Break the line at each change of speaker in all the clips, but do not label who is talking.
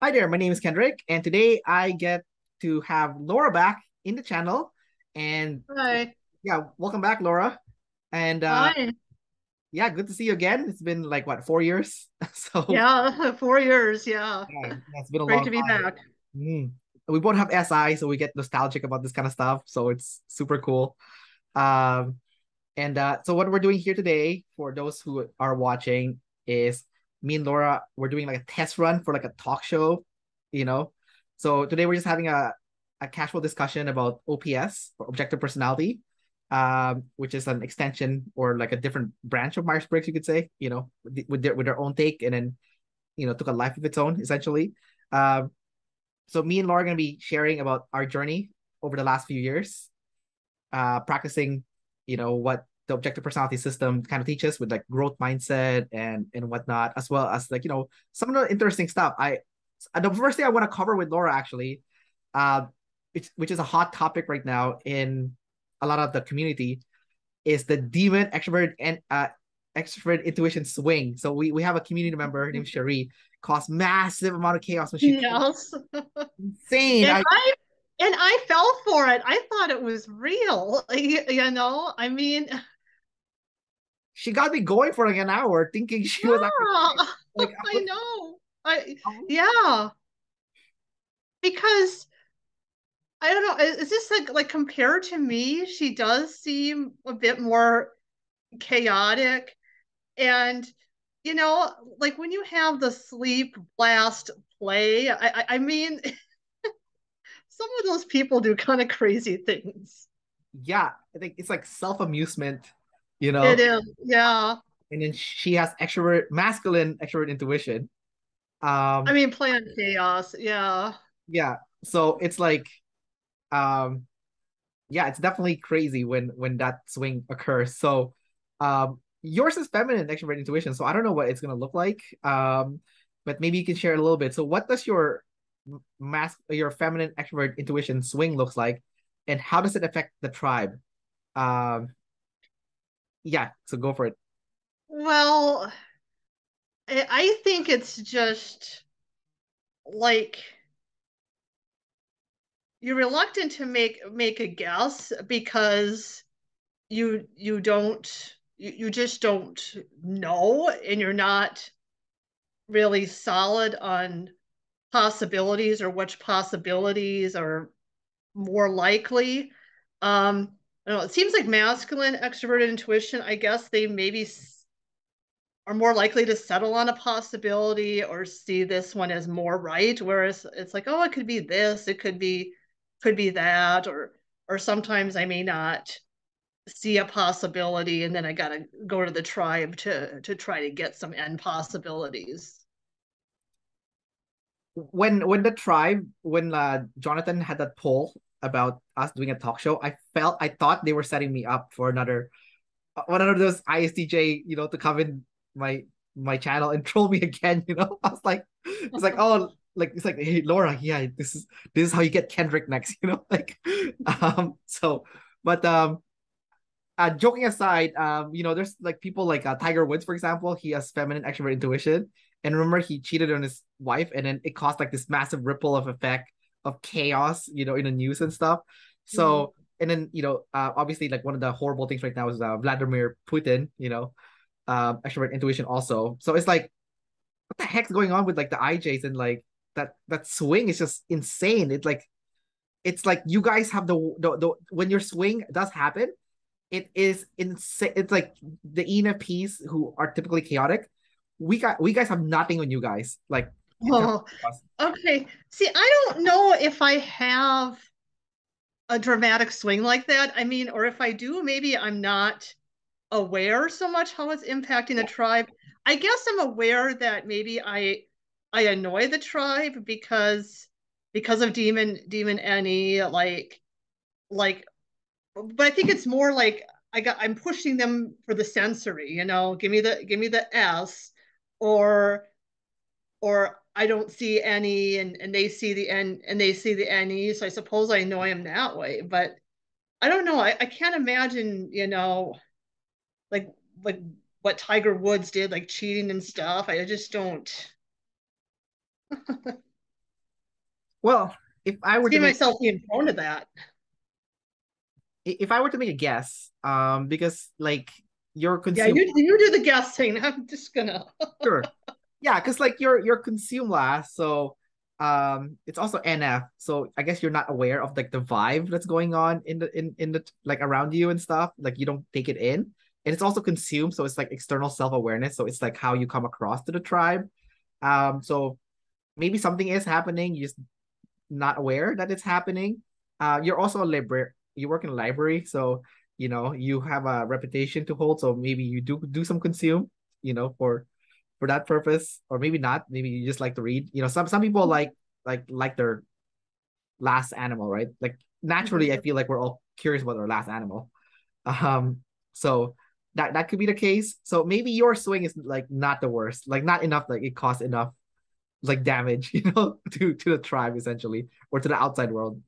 Hi there, my name is Kendrick, and today I get to have Laura back in the channel. And
Hi.
yeah, welcome back, Laura. And
Hi.
yeah, good to see you again. It's been like what, 4 years? So
Yeah, 4 years. Yeah.
yeah, it's been a
Great
long
to be
time.
back.
Mm. We both have SI, so we get nostalgic about this kind of stuff. So it's super cool. Um, and what we're doing here today, for those who are watching, is me and Laura, we're doing like a test run for like a talk show, you know. So today we're just having a casual discussion about OPS, or objective personality, which is an extension or like a different branch of Myers-Briggs, you could say, with their own take, and then took a life of its own essentially. Um, so me and Laura are gonna be sharing about our journey over the last few years, practicing, what the objective personality system kind of teaches with like growth mindset and whatnot, as well as like some of the interesting stuff. The first thing I want to cover with Laura actually, uh, which is a hot topic right now in a lot of the community, is the demon extrovert and extrovert intuition swing. So we have a community member named Cherie, caused massive amount of chaos when she told
Yes.
insane.
And
I
I fell for it. I thought it was real. I mean,
She got me going for like an hour thinking she was actually
yeah,
like I
I
was,
know. I
um,
yeah, because I don't know. Is this like compared to me, she does seem a bit more chaotic. And like when you have the sleep blast play, I mean, some of those people do kind of crazy things.
yeah, I think it's like self-amusement,
It is, yeah.
and then she has masculine extrovert intuition.
I
Um,
mean, playing chaos, yeah.
yeah, so it's like, um, yeah, it's definitely crazy when that swing occurs. So, yours is feminine extrovert intuition, so I don't know what it's gonna look like. But maybe you can share a little bit. So, what does your feminine extrovert intuition swing looks like, and how does it affect the tribe? Um, yeah, so go for it.
Well, I think it's just like you're reluctant to make a guess because you just don't know, and you're not really solid on possibilities or which possibilities are more likely. I don't know. It seems like masculine extroverted intuition, I guess they maybe are more likely to settle on a possibility or see this one as more right, whereas it's like, oh, it could be this, it could be that, or sometimes I may not see a possibility and then I gotta go to the tribe to try to get some end possibilities.
When Jonathan had that poll about us doing a talk show, I thought they were setting me up for another one of those ISTJ, to come in my channel and troll me again. I was like, it's like, oh, like it's like, hey Laura, yeah, this is how you get Kendrick next, like, so, but joking aside, there's like people like Tiger Woods, for example. He has feminine extrovert intuition, and remember he cheated on his wife, and then it caused like this massive ripple of effect of chaos, in the news and stuff.
Mhm.
So, and then obviously, like one of the horrible things right now is Vladimir Putin, extrovert intuition also. So it's like, what the heck's going on with like the IJs, and like that swing is just insane. It's like you guys have the when your swing does happen, it is insane. It's like the ENFPs who are typically chaotic. We guys have nothing on you guys. Like in terms
Oh,
of us.
okay. See, I don't know if I have a dramatic swing like that. I mean, or if I do, maybe I'm not aware so much how it's impacting the tribe. I guess I'm aware that maybe I annoy the tribe because of demon any like but I think it's more like I'm pushing them for the sensory, give me the S, or I don't see any, and they see the N and they see the NE. So I suppose I annoy them that way. But I don't know. I can't imagine, like like what Tiger Woods did, like cheating and stuff. I just don't.
Well, if I were
See
to make
myself being prone to that.
if I were to make a guess, because like you're
Yeah,
consumed.
you do the guessing. I'm just gonna.
Sure. Yeah, because like you're consumed last, so it's also NF. So I guess you're not aware of like the vibe that's going on in the like around you and stuff. Like you don't take it in. And it's also consumed, so it's like external self-awareness. So it's like how you come across to the tribe. So maybe something is happening, you're just not aware that it's happening. You're also a library, you work in a library, so you have a reputation to hold. So maybe you do some consume, for that purpose, or maybe not. Maybe you just like to read. Some people like their last animal, right? Like naturally, I feel like we're all curious about our last animal. Um, so that could be the case. So maybe your swing is like not the worst, like not enough, like it costs enough like damage, to the tribe essentially, or to the outside world.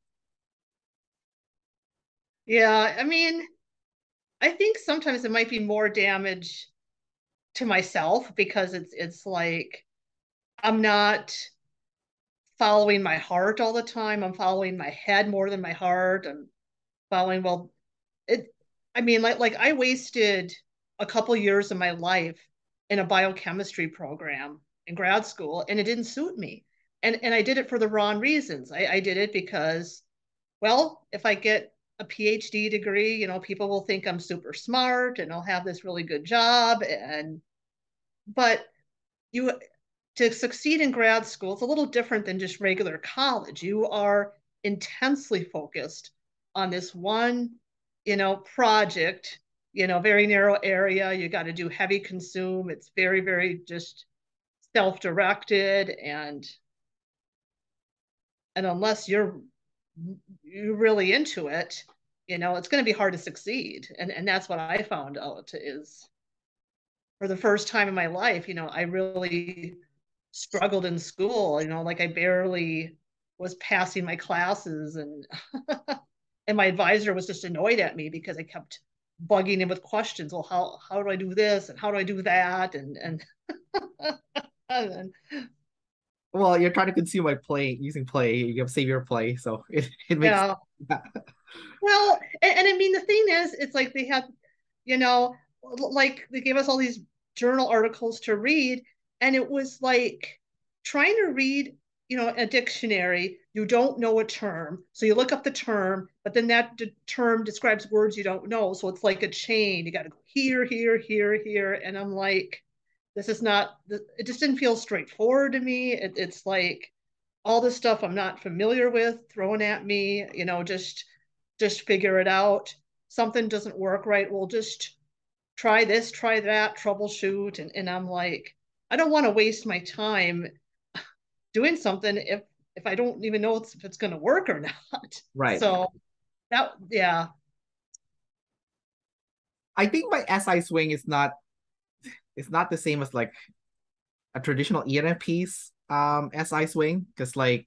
Yeah, I mean, I think sometimes it might be more damage to myself because it's like I'm not following my heart all the time. I'm following my head more than my heart. I'm following, well, it I mean, like I wasted a couple years of my life in a biochemistry program in grad school, and it didn't suit me. And I did it for the wrong reasons. I did it because, well, if I get a PhD degree, people will think I'm super smart and I'll have this really good job. But you to succeed in grad school, it's a little different than just regular college. You are intensely focused on this one, project, very narrow area. You got to do heavy consume. It's very, very just self-directed, and unless you're really into it, it's going to be hard to succeed. And that's what I found out is for the first time in my life, I really struggled in school, like I barely was passing my classes, and my advisor was just annoyed at me because I kept bugging him with questions. Well, how do I do this and how do I do that? And
Well, you're trying to consume by play using play. You have savior play, so it makes.
yeah. Well, and I mean the thing is, it's like they had, you know, like they gave us all these journal articles to read, and it was like trying to read, a dictionary. You don't know a term, so you look up the term, but then that term describes words you don't know. So it's like a chain. You got to go here, here, here, here, and I'm like, this is not. It just didn't feel straightforward to me. It's like all this stuff I'm not familiar with thrown at me, just figure it out. Something doesn't work right. We'll just try this, try that, troubleshoot. And I'm like, I don't want to waste my time doing something if I don't even know if it's going to work or not.
Right.
So yeah.
I think my SI swing is not the same as like a traditional ENFP's SI swing, because like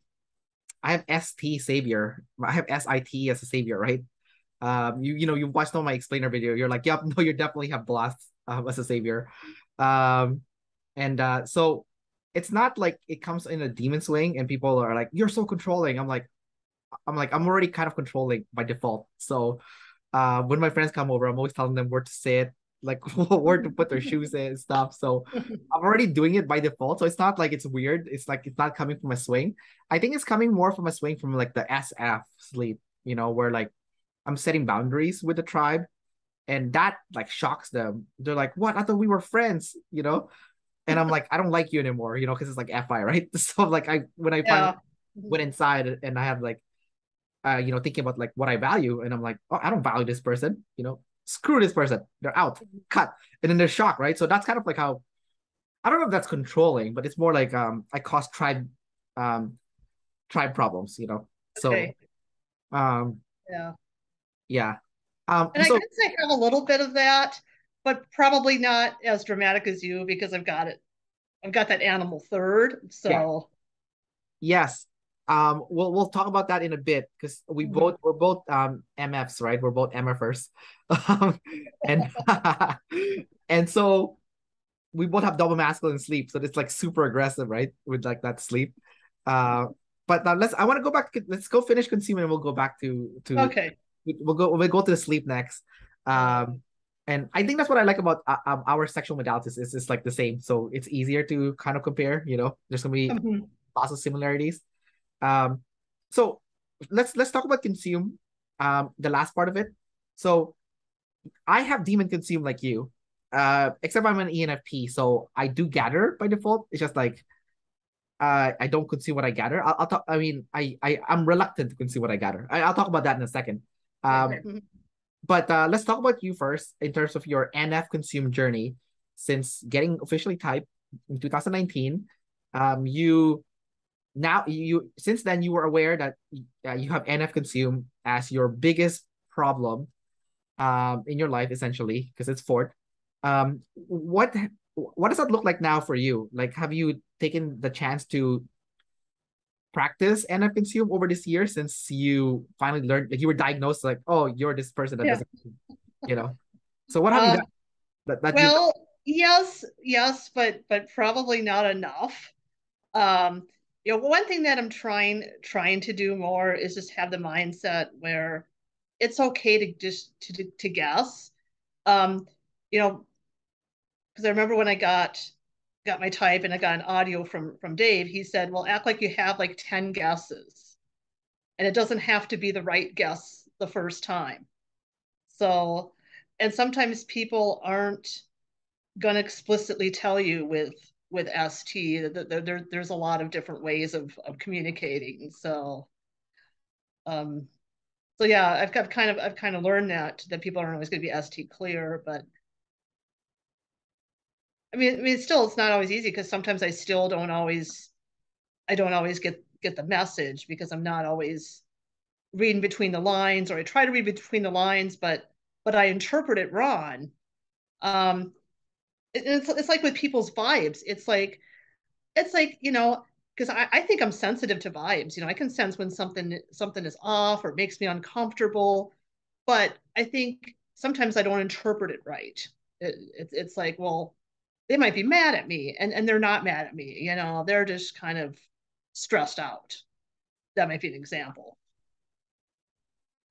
I have ST savior. I have SIT as a savior, right? You watched on my explainer video. You're like, yep, no, you definitely have blast as a savior. Um, and so it's not like it comes in a demon swing and people are like, you're so controlling. I'm like, I'm already kind of controlling by default. So when my friends come over, I'm always telling them where to sit, like where to put their shoes in and stuff. So I'm already doing it by default. So it's not like it's weird. It's like it's not coming from a swing. I think it's coming more from a swing from like the SF sleep, where like I'm setting boundaries with the tribe, and that like shocks them. They're like, "What? I thought we were friends," And I'm like, "I don't like you anymore," because it's like FI, right? So like when I finally
Yeah.
went inside and I have like thinking about like what I value, and I'm like, "Oh, I don't value this person," screw this person. They're out, cut, and then they're shocked, right? So that's kind of like how I don't know if that's controlling, but it's more like I cause um tribe problems, So
Okay.
um
Yeah.
yeah.
And I
So
guess I have a little bit of that, but probably not as dramatic as you because I've got it. I've got that animal third.
yeah,
So
yes. We'll talk about that in a bit because we're both MFs, right? We're both MFers. Um, and and so we both have double masculine sleep, so it's like super aggressive, right? With like that sleep. Uh But I want to go back. Let's go finish consume and we'll go back to
Okay.
we'll go to the sleep next.
Uh,
And I think that's what I like about our sexual modalities is it's like the same, so it's easier to kind of compare. There's gonna be
mhm.
lots of similarities. Um, so let's talk about consume. The last part of it. So I have demon consume like you, except I'm an ENFP, so I do gather by default. It's just like I don't consume what I gather. I'll talk. I mean, I'm reluctant to consume what I gather. I'll talk about that in a second.
Okay.
Um, but let's talk about you first in terms of your NF consume journey since getting officially typed in 2019. You now you since then you were aware that you have NF consume as your biggest problem in your life essentially because it's fourth. What does that look like now for you? Like, have you taken the chance to practice NF consume over this year since you finally learned, like you were diagnosed, like, oh, you're this person that
Yeah.
doesn't, you know? So what have you
Uh,
done that you've
well, yes, but probably not enough. Um, one thing that I'm trying to do more is just have the mindset where it's okay to just to guess. Um, you know, because I remember when I got my type and I got an audio from Dave, he said, "Well, act like you have like 10 guesses, and it doesn't have to be the right guess the first time." So, and sometimes people aren't going to explicitly tell you with ST that there's a lot of different ways of communicating. Um, so yeah, I've kind of learned that people aren't always going to be ST clear, but still it's not always easy because sometimes I don't always get the message because I'm not always reading between the lines, or I try to read between the lines, but I interpret it wrong. Um, it's like with people's vibes. It's like because I think I'm sensitive to vibes. I can sense when something is off or makes me uncomfortable, but I think sometimes I don't interpret it right. It's like, well, they might be mad at me, and they're not mad at me. They're just kind of stressed out. That might be an example.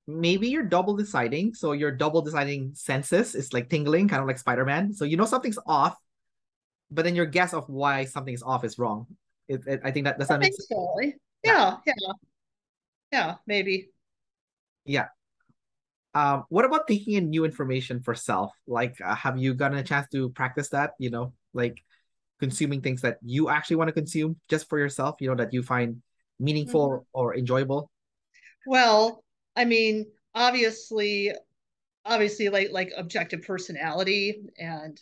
maybe you're double deciding, so your double deciding senses is like tingling, kind of like Spider-Man. So you know something's off, but then your guess of why something's off is wrong. I think that does
I
that make
think
sense?
so.
Yeah,
Yeah, maybe.
yeah. What about taking in new information for self? Like, have you gotten a chance to practice that? Like consuming things that you actually want to consume just for yourself, that you find
Mhm.
meaningful or enjoyable.
Well, I mean, obviously, like objective personality, and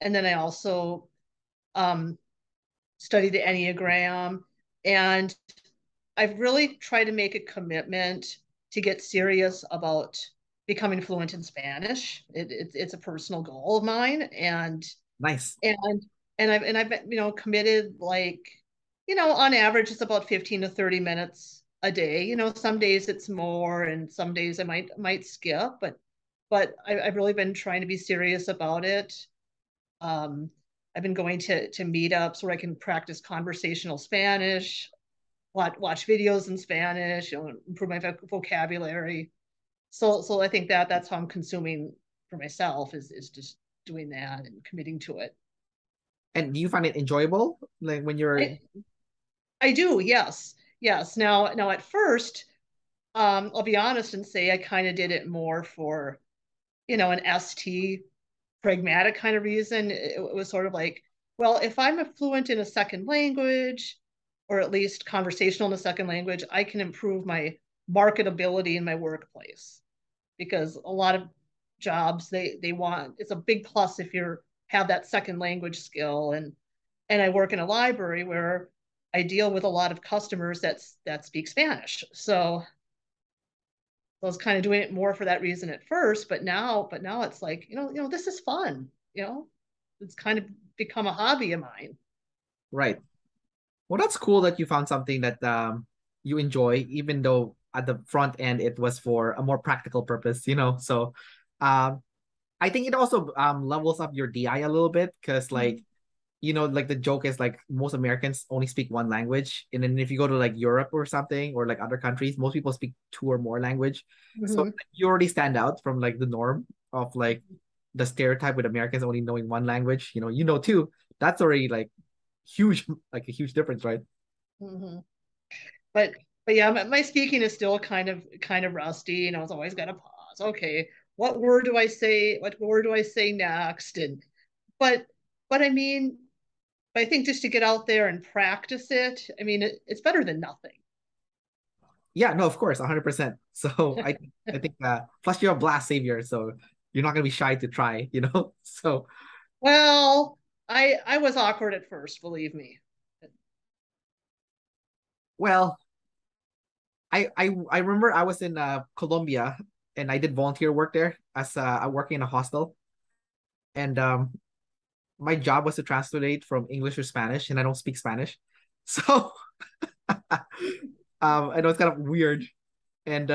then I also um, study the Enneagram, and I've really tried to make a commitment to get serious about becoming fluent in Spanish. It's a personal goal of mine,
Nice.
and I've been, committed, like, on average it's about 15 to 30 minutes a day. Some days it's more and some days I might skip, I've really been trying to be serious about it. um, I've been going to meetups where I can practice conversational Spanish, watch videos in Spanish, improve my vocabulary. So I think that's how I'm consuming for myself, is just doing that and committing to it.
And do you find it enjoyable? Like when you're
I, I do, yes. Yes. Now at first, I'll be honest and say I kind of did it more for, an ST pragmatic kind of reason. It was sort of like, well, if I'm a fluent in a second language, or at least conversational in a second language, I can improve my marketability in my workplace. Because a lot of jobs, they want, it's a big plus if you have that second language skill. And I work in a library where I deal with a lot of customers that speak Spanish. So I was kind of doing it more for that reason at first, but now it's like, this is fun. It's kind of become a hobby of mine.
right. Well, that's cool that you found something that you enjoy, even though at the front end it was for a more practical purpose. So um I think it also levels up your DI a little bit because like like the joke is like most Americans only speak one language, and then if you go to like Europe or something or like other countries, most people speak two or more language. So
Hmm.
you already stand out from like the norm of like the stereotype with Americans only knowing one language. Too. That's already like huge, like a huge difference, right?
Hmm. But but yeah, my speaking is still kind of rusty. It's always got to pause. Okay, what word do I say? What word do I say next? And but but I mean, I think just to get out there and practice it, I mean, it's better than nothing.
Yeah, no, of course, 100%. So I think plus you're a blast savior, so you're not gonna be shy to try. So
Well, I was awkward at first, believe me.
well, I remember I was in Colombia and I did volunteer work there as working in a hostel, and my job was to translate from English to Spanish, and I don't speak Spanish, so I know it's kind of weird, and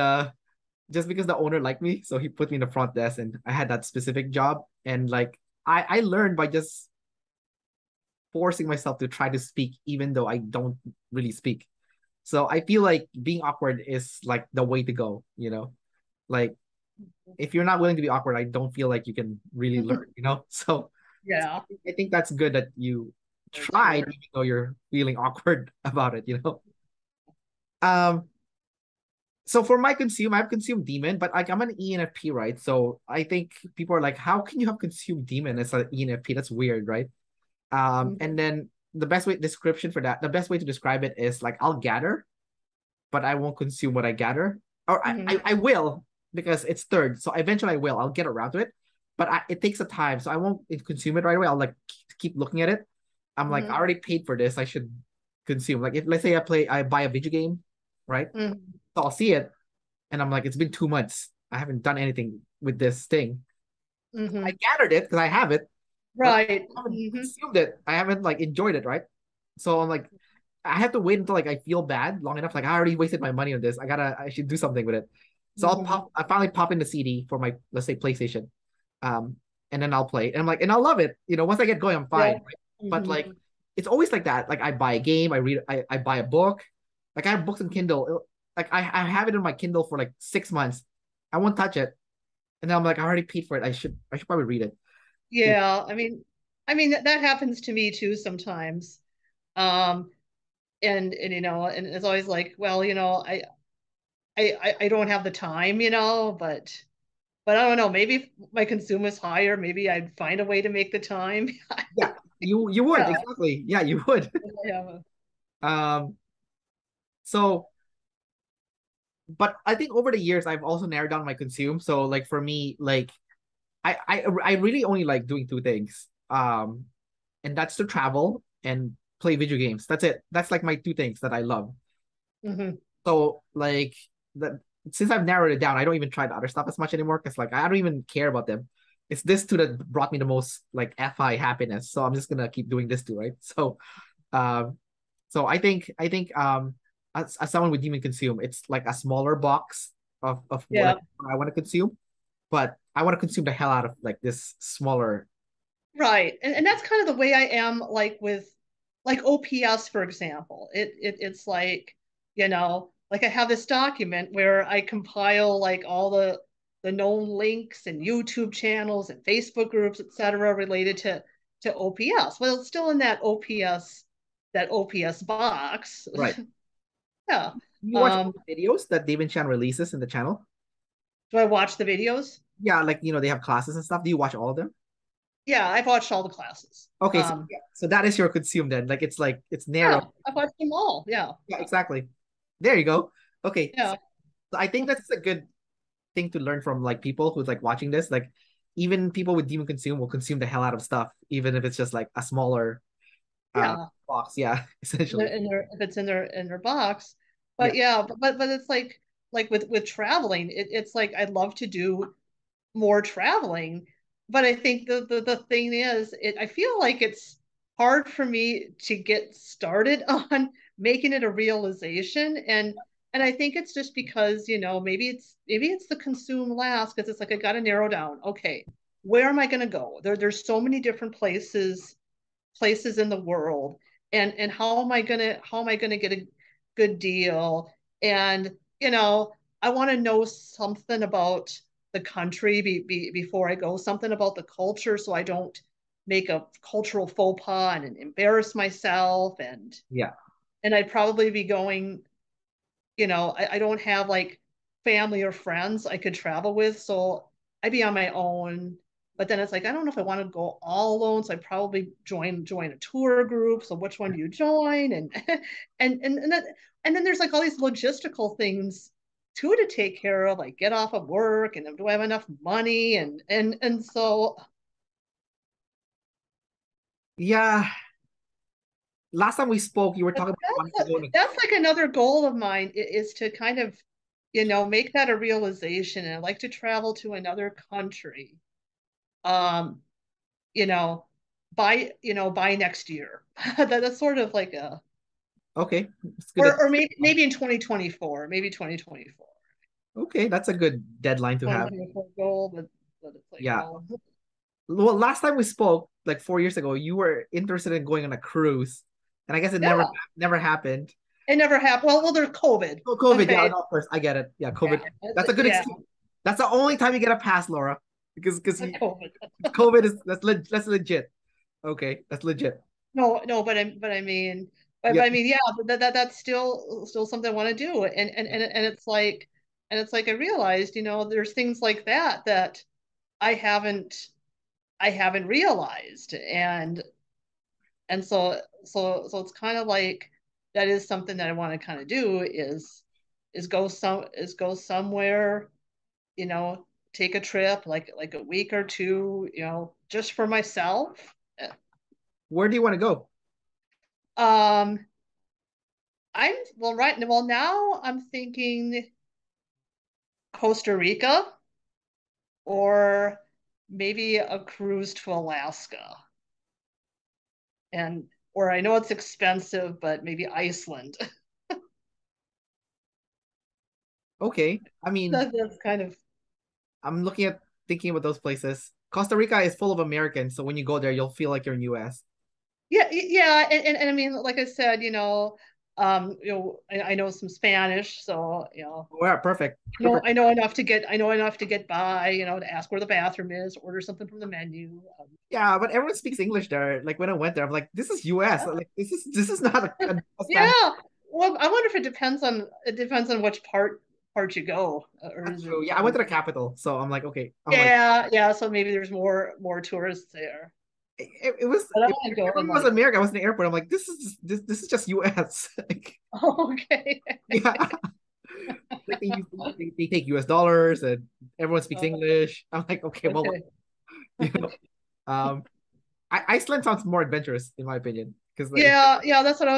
just because the owner liked me, so he put me in the front desk, and I had that specific job, and like I learned by just forcing myself to try to speak, even though I don't really speak. So I feel like being awkward is like the way to go. Like if you're not willing to be awkward, I don't feel like you can really learn. So
Yeah,
I think that's good that you
that's true.
tried, even though you're feeling awkward about it. Um, so for my consume, I've consumed demon, but like I'm an ENFP, right? So I think people are like, how can you have consumed demon as an ENFP? That's weird, right? And
Mhm.
then the best way to describe it is like I'll gather, but I won't consume what I gather. Or I,
Mhm.
I, I will because it's third. So eventually I will. I'll get around to it. But it takes a time. So I won't consume it right away. I'll like keep looking at it. I'm like, I
Mhm.
already paid for this. I should consume. Like if let's say I buy a video game, right?
Mhm.
So I'll see it and I'm like, it's been 2 months. I haven't done anything with this thing. I
Mhm.
gathered it because I have it, but
Right.
I haven't
Mhm.
consumed it. I haven't like enjoyed it, right? So I'm like, I have to wait until like I feel bad long enough. Like I already wasted my money on this. I should do something with it. So
Mhm.
I finally pop in the CD for my, let's say, PlayStation. Um, and then I'll play. And I'm like, and I'll love it. Once I get going, I'm
Yeah.
fine. Right? But
Mhm.
like it's always like that. Like I buy a game, I buy a book. Like I have books in Kindle. Like I have it in my Kindle for like 6 months. I won't touch it. And then I'm like, I already paid for it. I should probably read it. You know?
Yeah. I mean that happens to me too sometimes. Um, and and it's always like, well, I don't have the time, but I don't know. Maybe if my consume is higher, maybe I'd find a way to make the time.
Yeah, you would,
Yeah.
exactly. Yeah, you would.
I have a,
Um, so but I think over the years I've also narrowed down my consume. So like for me, like I really only like doing two things. And that's to travel and play video games. That's it. That's like my two things that I love.
mhm.
So like that since I've narrowed it down, I don't even try the other stuff as much anymore because like I don't even care about them. It's this two that brought me the most like FI happiness. So I'm just gonna keep doing this two, right? Um so I think as someone with demon consume, it's like a smaller box of what
Yeah.
I want to consume, but I want to consume the hell out of like this smaller.
Right. And that's kind of the way I am like with like OPS, for example. It's like, like I have this document where I compile like all the known links and YouTube channels and Facebook groups, et cetera, related to OPS. Well, it's still in that OPS box.
Right.
Yeah.
You watch all
Um,
the videos that David Chan releases in the channel?
do I watch the videos?
Yeah, like they have classes and stuff. Do you watch all of them?
Yeah, I've watched all the classes.
Okay, so yeah, so that is your consume then. Like it's narrow.
Yeah, I've watched them all. Yeah.
Yeah, exactly. There you go. Okay, so
Yeah.
I think that's a good thing to learn from like people who's like watching this. Like even people with demon consume will consume the hell out of stuff, even if it's just like a smaller
Yeah.
box. Yeah,
in their,
essentially.
in their if it's in their box.
Yeah.
But yeah, but it's like with traveling, it's like I'd love to do more traveling, but I think the thing is, I feel like it's hard for me to get started on making it a realization, and I think it's just because maybe it's the consume last because it's like I got to narrow down. Okay, where am I going to go? There's so many different places places in the world, and how am I gonna get a good deal? And I want to know something about the country before I go, something about the culture, so I don't make a cultural faux pas and embarrass myself.
Yeah.
And I'd probably be going, I don't have like family or friends I could travel with, so I'd be on my own. But then it's like I don't know if I want to go all alone, so I probably join a tour group. So which one do you join? And and then there's like all these logistical things too to take care of, like get off of work, and do I have enough money? And so
Yeah. Last time we spoke, you were talking about wanting to go to.
that's like another goal of mine, is to kind of make that a realization. And I like to travel to another country, um you know by next year. That's sort of like a,
Okay, it's good.
or maybe in 2024, maybe 2024
Okay, that's a good deadline to have.
2024 goal. But it's like,
Yeah.
well,
Well, last time we spoke, like 4 years ago, you were interested in going on a cruise, and I guess it never
yeah,
never happened.
it never happened. Well, there's COVID.
Oh, COVID. Yeah,
Okay.
no, of course, I get it. Yeah,
Yeah,
COVID. That's a good
yeah,
excuse. That's the only time you get a pass, Laura, because
COVID.
COVID is that's legit. Okay, that's legit.
No, but
Yeah.
I mean, yeah, that's still something I want to do. And it's like I realized, there's things like that I haven't realized. And so it's kind of like that is something that I want to kind of do, is go somewhere, you know, take a trip, like a week or two, just for myself.
Where do you want to go?
Um, now I'm thinking Costa Rica, or maybe a cruise to Alaska. Or I know it's expensive, but maybe Iceland.
Okay. I mean,
That's kind of,
I'm looking at thinking about those places. Costa Rica is full of Americans, so when you go there, you'll feel like you're in US.
yeah, yeah. And I mean, like I said, I know some Spanish, so
Oh, yeah, perfect. Perfect.
I know enough to get by, to ask where the bathroom is, order something from the menu.
Yeah, but everyone speaks English there. Like when I went there, I'm like, this is US. Like this is not a Spanish.
Yeah. Well, I wonder if it depends on which part you go, or
That's
is it?
true. Yeah, I went to the capital, so I'm like, okay. I'm like,
Yeah, yeah. So maybe there's more tourists there.
it was
But I
if
want to go and
everyone was
like,
America. I was in the airport. I'm like, this is just US. Like,
okay.
yeah, like they take US dollars and everyone speaks English. I'm like, okay, well,
Okay.
you know, um, Iceland sounds more adventurous in my opinion because like,
Yeah, yeah. That's what I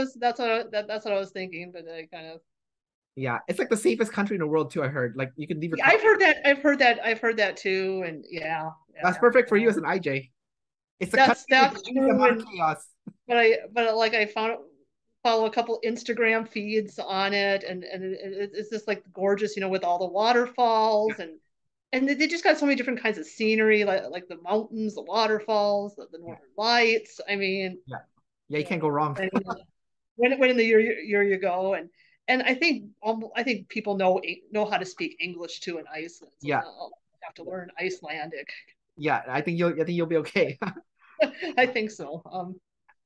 was thinking, but I kind of.
yeah, it's like the safest country in the world too. I heard like you can leave your
Yeah,
car.
I've heard that too, and yeah,
That's
yeah.
perfect for you as
So
an IJ. It's a
that's
country with
that's
a huge
true,
amount of
and
chaos.
but like I follow a couple Instagram feeds on it, and it's just like gorgeous, with all the
Yeah,
waterfalls, and they just got so many different kinds of scenery, like the mountains, the waterfalls, the
yeah,
northern lights. I mean,
yeah, yeah. You can't go wrong.
depending on when in the year you go, and I think people know how to speak English too in Iceland, so it's
Yeah,
not like you have to learn Icelandic.
yeah. I think you'll be okay.
I think so.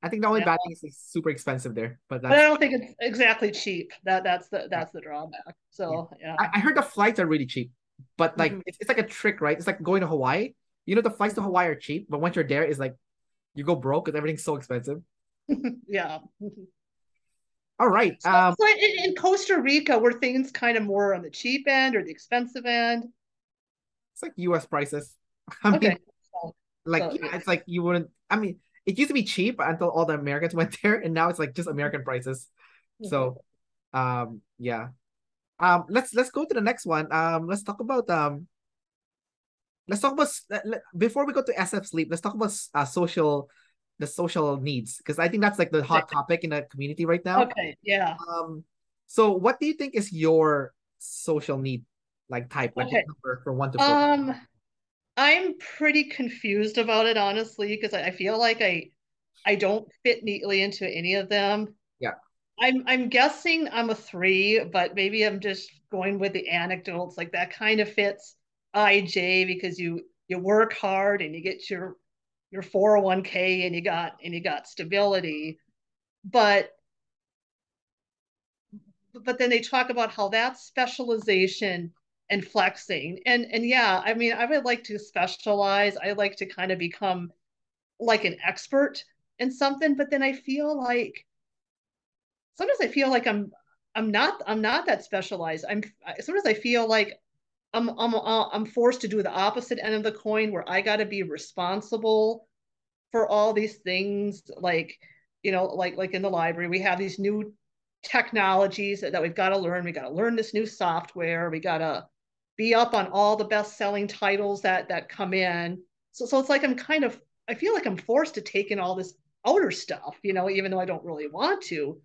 I think the only
Yeah,
bad thing is it's super expensive there, but
but I
that's
don't think it's exactly cheap. That's the
yeah.
that's the drawback.
Yeah.
So yeah.
I heard the flights are really cheap, but like
Mhm.
it's like a trick, right? It's like going to Hawaii. You know, the flights to Hawaii are cheap, but once you're there, it's like you go broke because everything's so expensive.
Yeah.
All right.
So in Costa Rica, were things kind of more on the cheap end or the expensive end?
It's like US prices. I mean,
Okay. So,
like
so
yeah, it's like you wouldn't. I mean, it used to be cheap until all the Americans went there, and now it's like just American prices.
mhm.
So, yeah. Let's go to the next one. Let's talk about before we go to SF sleep. Let's talk about the social needs because I think that's like the
Okay.
hot topic in the community right now.
Okay. Yeah.
So what do you think is your social need like type, like
Okay.
number from 1 to 4?
Um, I'm pretty confused about it, honestly, because I feel like I don't fit neatly into any of them.
Yeah.
I'm guessing I'm a 3, but maybe I'm just going with the anecdotes. Like that kind of fits IJ because you work hard and you get your 401k and you got stability. But but then they talk about how that's specialization and flexing. And yeah, I mean, I would like to specialize. I like to kind of become like an expert in something, but then I feel like sometimes I feel like I'm not that specialized. Sometimes I feel like I'm forced to do the opposite end of the coin where I got to be responsible for all these things like like in the library we have these new technologies that we've got to learn. We got to learn this new software. We got to be up on all the best selling titles that come in. So it's like I feel like I'm forced to take in all this outer stuff, even though I don't really want to.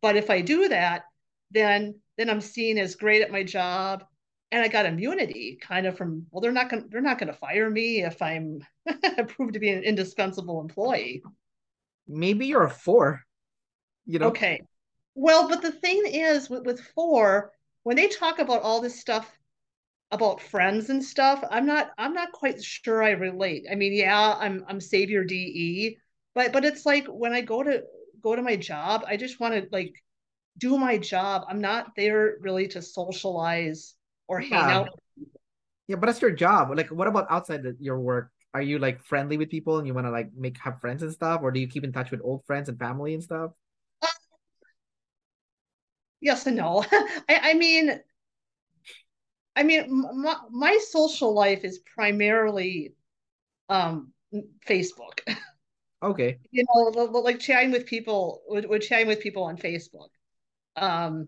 But if I do that, then I'm seen as great at my job, and I got immunity kind of from, well, they're not gonna fire me if I'm proved to be an indispensable employee.
Maybe you're a 4, you know?
Okay. Well, but the thing is with 4, when they talk about all this stuff about friends and stuff, I'm not quite sure I relate. I mean, yeah, I'm savior DE, but it's like when I go to my job, I just want to like do my job. I'm not there really to socialize or hang
Yeah.
out.
Yeah, but that's your job. Like, what about outside your work? Are you like friendly with people and you want to like have friends and stuff, or do you keep in touch with old friends and family and stuff?
Uh, yes and no. I mean, my social life is primarily um Facebook.
Okay.
Like chatting with people, with chatting with people on Facebook. Um,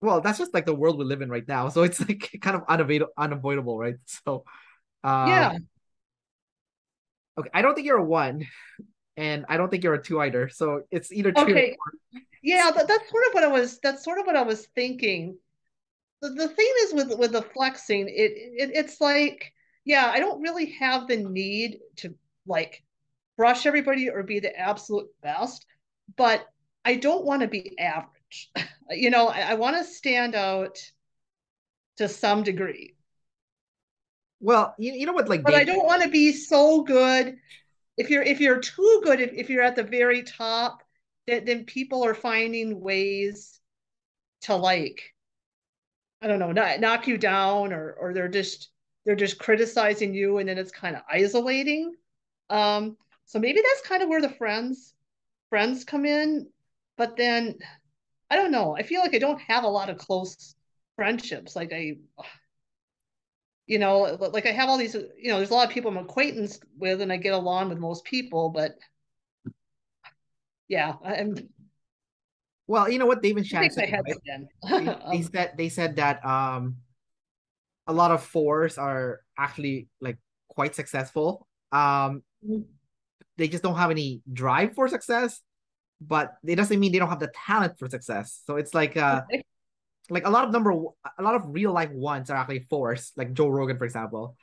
Well, that's just like the world we live in right now. So it's like kind of unavoidable, right? So, um,
yeah.
okay, I don't think you're a 1, and I don't think you're a 2 either. So it's either 3 or
Okay. Yeah, that's sort of what I was thinking. The thing is with the flexing, it's like, yeah, I don't really have the need to like brush everybody or be the absolute best, but I don't want to be average. I want to stand out to some degree,
Well, you know what, like
but I
Dave.
don't want to be so good. If you're too good, if you're at the very top, then people are finding ways to like, I don't know, not knock you down, or they're just criticizing you, and then it's kind of isolating. So maybe that's kind of where the friends come in. But then I don't know. I feel like I don't have a lot of close friendships. Like I have all these, there's a lot of people I'm acquaintance with, and I get along with most people. But yeah,
Well, you know what Dave and
I
Shannon
think
said,
my head's
right?
spin.
They said that a lot of 4s are actually like quite successful. They just don't have any drive for success, but it doesn't mean they don't have the talent for success. So it's like a lot of real life 1s are actually 4s, like Joe Rogan, for example.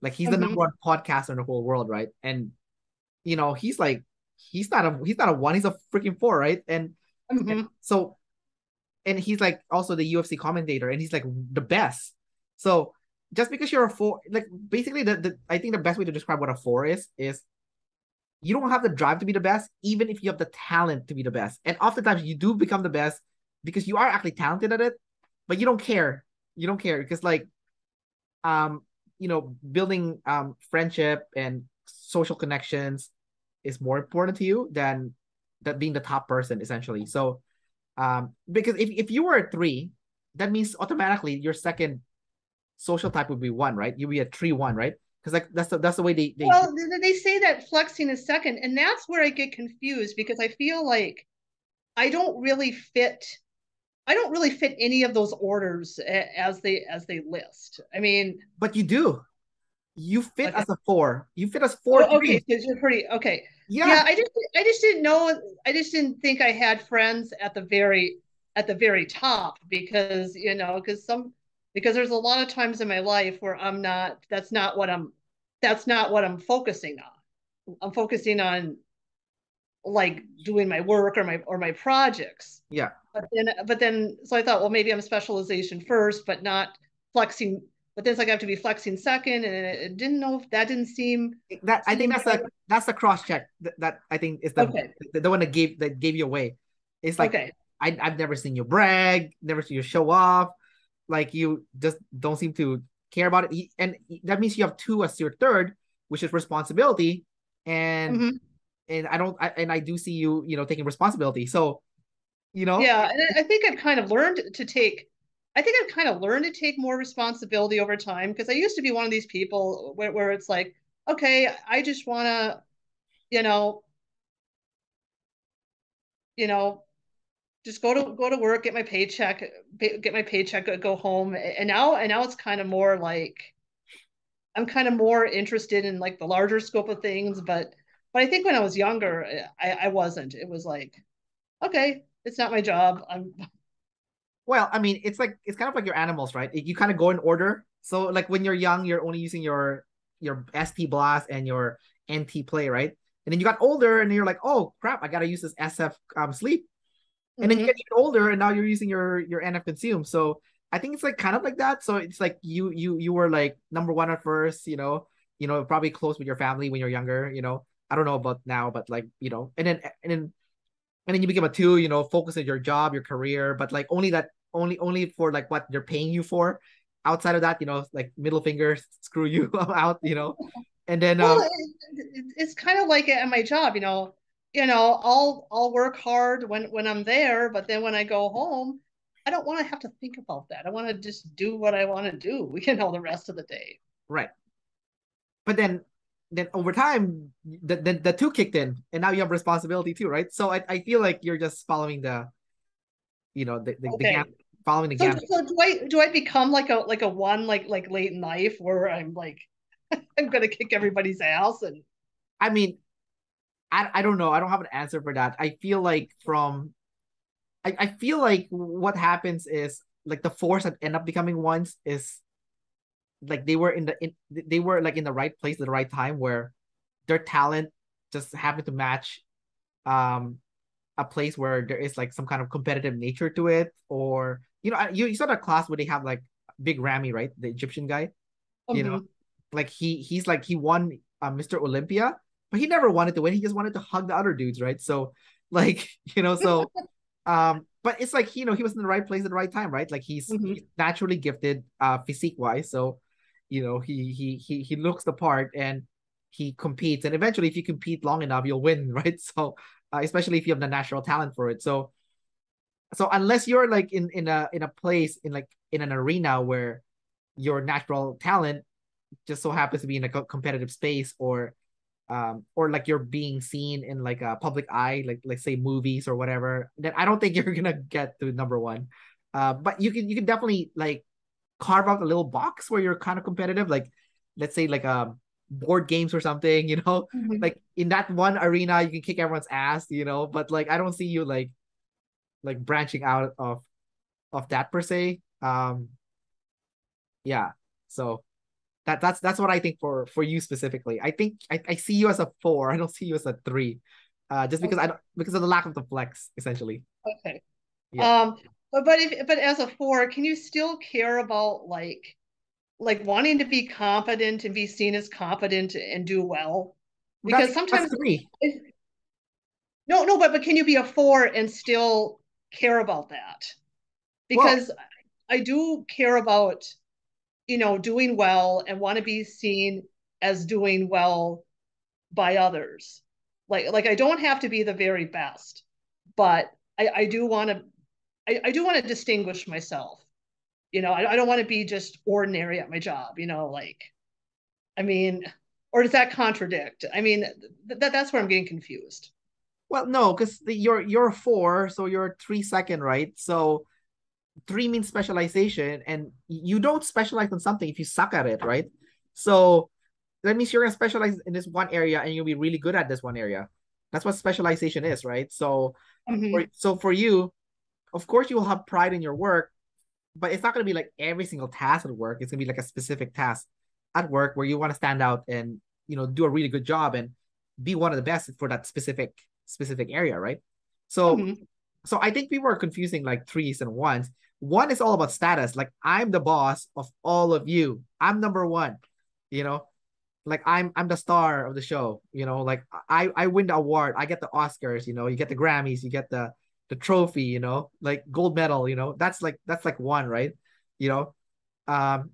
Like he's the number
Mhm.
one podcaster in the whole world, right? And he's like he's not a 1, he's a freaking 4, right? And
Mhm.
so and he's like also the UFC commentator, and he's like the best. So just because you're a 4, like basically the I think the best way to describe what a 4 is you don't have the drive to be the best, even if you have the talent to be the best. And oftentimes you do become the best because you are actually talented at it, but you don't care. You don't care because like um building friendship and social connections is more important to you than that being the top person essentially. So because if you were a 3, that means automatically your second social type would be 1, right? You'd be a 3-1, right? Because like that's the way they
Well, they say that flexing is second, and that's where I get confused because I feel like I don't really fit. I don't really fit any of those orders as they list. I mean,
but you do. You fit
okay.
as a 4. You fit as
Oh, okay,
4-3.
because you're pretty okay.
Yeah.
Yeah, I just didn't know. I just didn't think I had friends at the very top because there's a lot of times in my life where I'm not. That's not what I'm focusing on. I'm focusing on like doing my work or my projects.
Yeah.
But then so I thought, well, maybe I'm specialization first, but not flexing. But then it's like I have to be flexing second, and it didn't know if that didn't
That I think
seem right.
that's the cross check that I think is
Okay.
the one that gave you away. It's like
Okay.
I've never seen you brag, never seen you show off. Like you just don't seem to care about it, and that means you have two as your third, which is responsibility, and
Hmm.
I do see you taking responsibility. So you know
Yeah, and I think I've kind of learned to take. I think I've kind of learned to take more responsibility over time because I used to be one of these people where it's like, okay, I just want to, you know, you know, just go to work, get my paycheck, go home, and now it's kind of more like I'm kind of more interested in like the larger scope of things, but I think when I was younger, I wasn't. It was like, okay, it's not my job. I'm
Well, I mean, it's kind of like your animals, right? You kind of go in order. So like when you're young, you're only using your ST blast and your NT play, right? And then you got older and you're like, oh crap, I gotta use this SF sleep. And then you get
Mhm.
even older and now you're using your NF consume. So I think it's like kind of like that. So it's like you were like number one at first, probably close with your family when you're younger. I don't know about now, but like, and then you become a two, focus on your job, your career, but like only for like what they're paying you for. Outside of that, like middle finger, screw you out, and then
Well, it's kind of like at my job, I'll work hard when I'm there, but then when I go home, I don't want to have to think about that. I want to just do what I want to do, the rest of the day.
right. But then over time, the two kicked in, and now you have responsibility too, right? So I feel like you're just following the gam
Okay.
following the
So,
gambit.
so do I become like a one like late in life where I'm like I'm gonna kick everybody's ass and
I mean, I don't know. I don't have an answer for that. I feel like what happens is like the force that end up becoming ones is like they were like in the right place at the right time where their talent just happened to match um a place where there is like some kind of competitive nature to it, or you saw that class where they have like Big Ramy, right, the Egyptian guy, you know
mhm.
like he's like he won Mr. Olympia, but he never wanted to win. He just wanted to hug the other dudes, right? So like but it's like he was in the right place at the right time, right? Like he's
Mhm.
naturally gifted physique wise, so he looks the part and he competes, and eventually if you compete long enough you'll win, right? So especially if you have the natural talent for it. So unless you're like in a place in an arena where your natural talent just so happens to be in a competitive space, or like you're being seen in like a public eye, like say movies or whatever, then I don't think you're gonna get to number one. But you can definitely like carve out a little box where you're kind of competitive, like let's say like board games or something,
Mhm.
like in that one arena you can kick everyone's ass, but like I don't see you like branching out of that per se. Yeah. So that's what I think for you specifically. I think I see you as a four. I don't see you as a three. Just because I
Okay.
don't because of the lack of the flex, essentially.
Okay.
Yeah.
But as a four, can you still care about like wanting to be competent and be seen as competent and do well? Because
That's
sometimes
three.
no, but can you be a four and still care about that?
Well,
Because I do care about, doing well and want to be seen as doing well by others. Like I don't have to be the very best, but I do want to I do want to distinguish myself. I don't want to be just ordinary at my job, I mean, or does that contradict? I mean, that's where I'm getting confused.
no, because you're a four, so you're 3 second, right? So three means specialization, and you don't specialize on something if you suck at it, right? So that means you're gonna specialize in this one area and you'll be really good at this one area. That's what specialization is, right? So
Hmm.
for you, of course you will have pride in your work, but it's not going to be like every single task at work. It's going to be like a specific task at work where you want to stand out and do a really good job. And be one of the best for that specific area, right? So
Mhm.
so I think people are confusing like threes and ones. One is all about status. Like I'm the boss of all of you. I'm number one. You know, like I'm the star of the show. You know, like I win the award. I get the Oscars. You know, you get the Grammys. You get the trophy. You know, like gold medal. You know, that's like one, right? You know, um,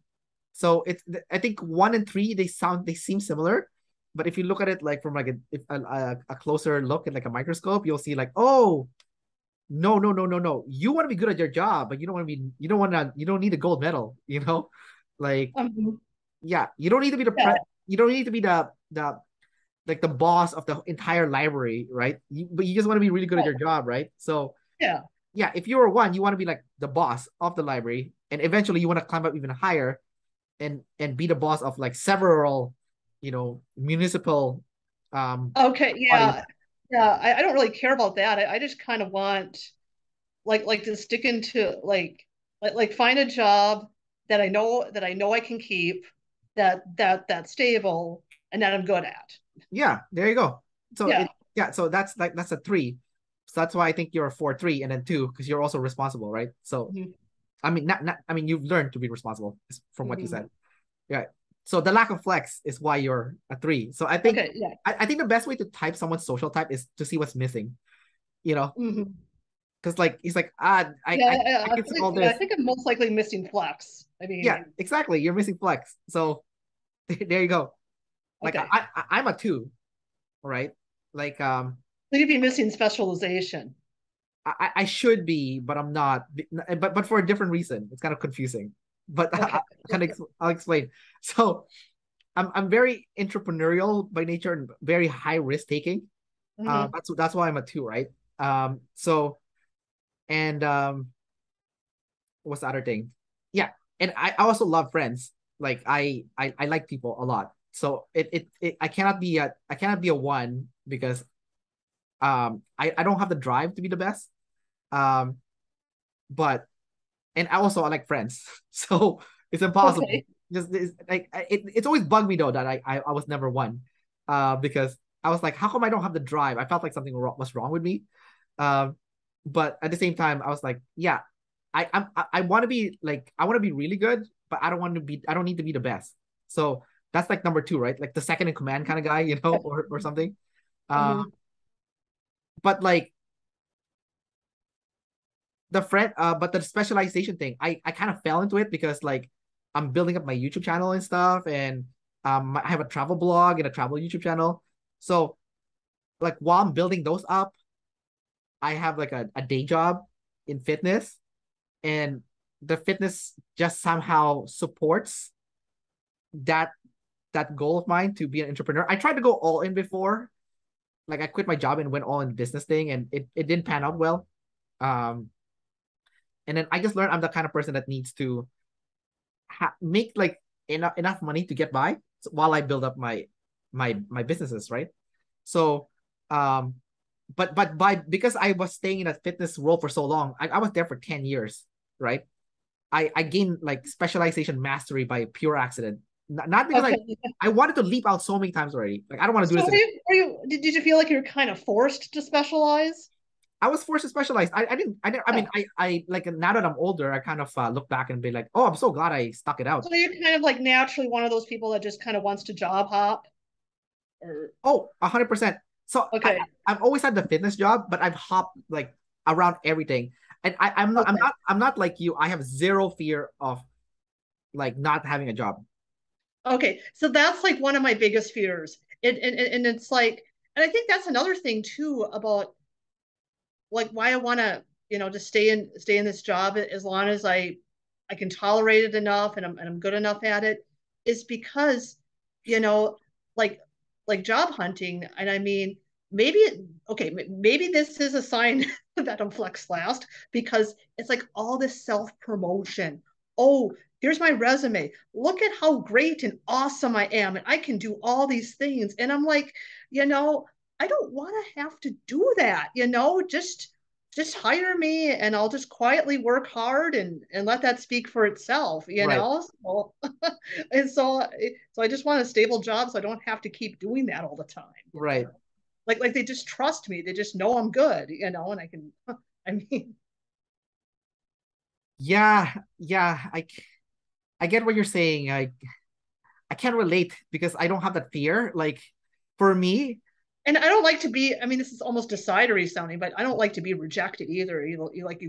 so it's I think one and three they seem similar, but if you look at it like from like a closer look at like a microscope, you'll see like, oh, no, no, no, no, no. You want to be good at your job, but you don't need a gold medal, you know? Like,
Mhm.
yeah, you don't need to be
Yeah,
you don't need to be the like the boss of the entire library, right? But you just want to be really good at
right.
your job, right? So
Yeah.
yeah, if you're one, you want to be like the boss of the library, and eventually you want to climb up even higher and be the boss of like several, municipal
Okay.
bodies.
Yeah. Yeah. I don't really care about that. I just kind of want like to stick into like find a job that I know I can keep, that's stable and that I'm good at.
Yeah, there you go. So
Yeah.
so that's a three. So that's why I think you're a 4-3 and then two, because you're also responsible, right? So
Mhm.
I mean, not I mean, you've learned to be responsible from what you
Mhm.
said. Yeah. So the lack of flex is why you're a three. So I think
Okay. Yeah.
I think the best way to type someone's social type is to see what's missing, you know,
Mhm.
because like he's like,
Yeah.
I
I
can see all
think, yeah, I
this.
think I'm most likely missing flex. I
Yeah,
mean,
exactly. You're missing flex. So there you go. Like
okay.
I'm a two, right? Like
So you'd be missing specialization.
I should be, but I'm not. But for a different reason. It's kind of confusing. But
Okay.
I'll explain. So I'm very entrepreneurial by nature and very high risk taking.
Hmm.
That's why I'm a two, right? So and what's the other thing? Yeah, and I also love friends. Like I like people a lot. So I cannot be a one because I don't have the drive to be the best. Um, but and I like friends, so it's impossible.
Okay.
Just it's always bugged me though that I was never one, because I was like, how come I don't have the drive? I felt like something was wrong with me, um, but at the same time, I was like, yeah, I want to be like I want to be really good, but I don't need to be the best. So that's like number two, right? Like the second in command kind of guy, or something. Uh,
Hmm.
but like but the specialization thing, I kind of fell into it because like I'm building up my YouTube channel and stuff, and I have a travel blog and a travel YouTube channel. So like while I'm building those up, I have like a day job in fitness, and the fitness just somehow supports that that goal of mine to be an entrepreneur. I tried to go all in before, like I quit my job and went all in business thing, and it didn't pan out well. Um, and then I just learned I'm the kind of person that needs to make like enough money to get by while I build up my businesses, right? So, um, but by because I was staying in a fitness role for so long, I was there for 10 years, right? I gained like specialization mastery by pure accident, not because
Okay.
I wanted to leap out so many times already. Like I don't want to do
So
this.
did you feel like you're kind of forced to specialize?
I was forced to specialize. I
Yeah.
mean, I like now that I'm older, I kind of look back and be like, oh, I'm so glad I stuck it out.
So you're kind of like naturally one of those people that just kind of wants to job hop or
Oh, 100%. So
okay.
I've always had the fitness job, but I've hopped like around everything. And
Okay.
I'm not like you. I have zero fear of like not having a job.
Okay. So that's like one of my biggest fears. And it's like, and I think that's another thing too about like why I want to, just stay in this job as long as I can tolerate it enough and I'm good enough at it is because, you know, like job hunting. And I mean, okay, maybe this is a sign that I'm flex last because it's like all this self promotion. Oh, here's my resume. Look at how great and awesome I am. And I can do all these things. And I'm like, you know, I don't want to have to do that, just just hire me and I'll just quietly work hard and let that speak for itself, you
Right.
know? So, and so I just want a stable job so I don't have to keep doing that all the time, you
Right.
know? Like they just trust me. They just know I'm good, you know, and I can, I mean,
Yeah. Yeah. I get what you're saying. I can't relate because I don't have that fear. Like for me,
and I don't like to be, I mean, this is almost decidery sounding, but I don't like to be rejected either. Like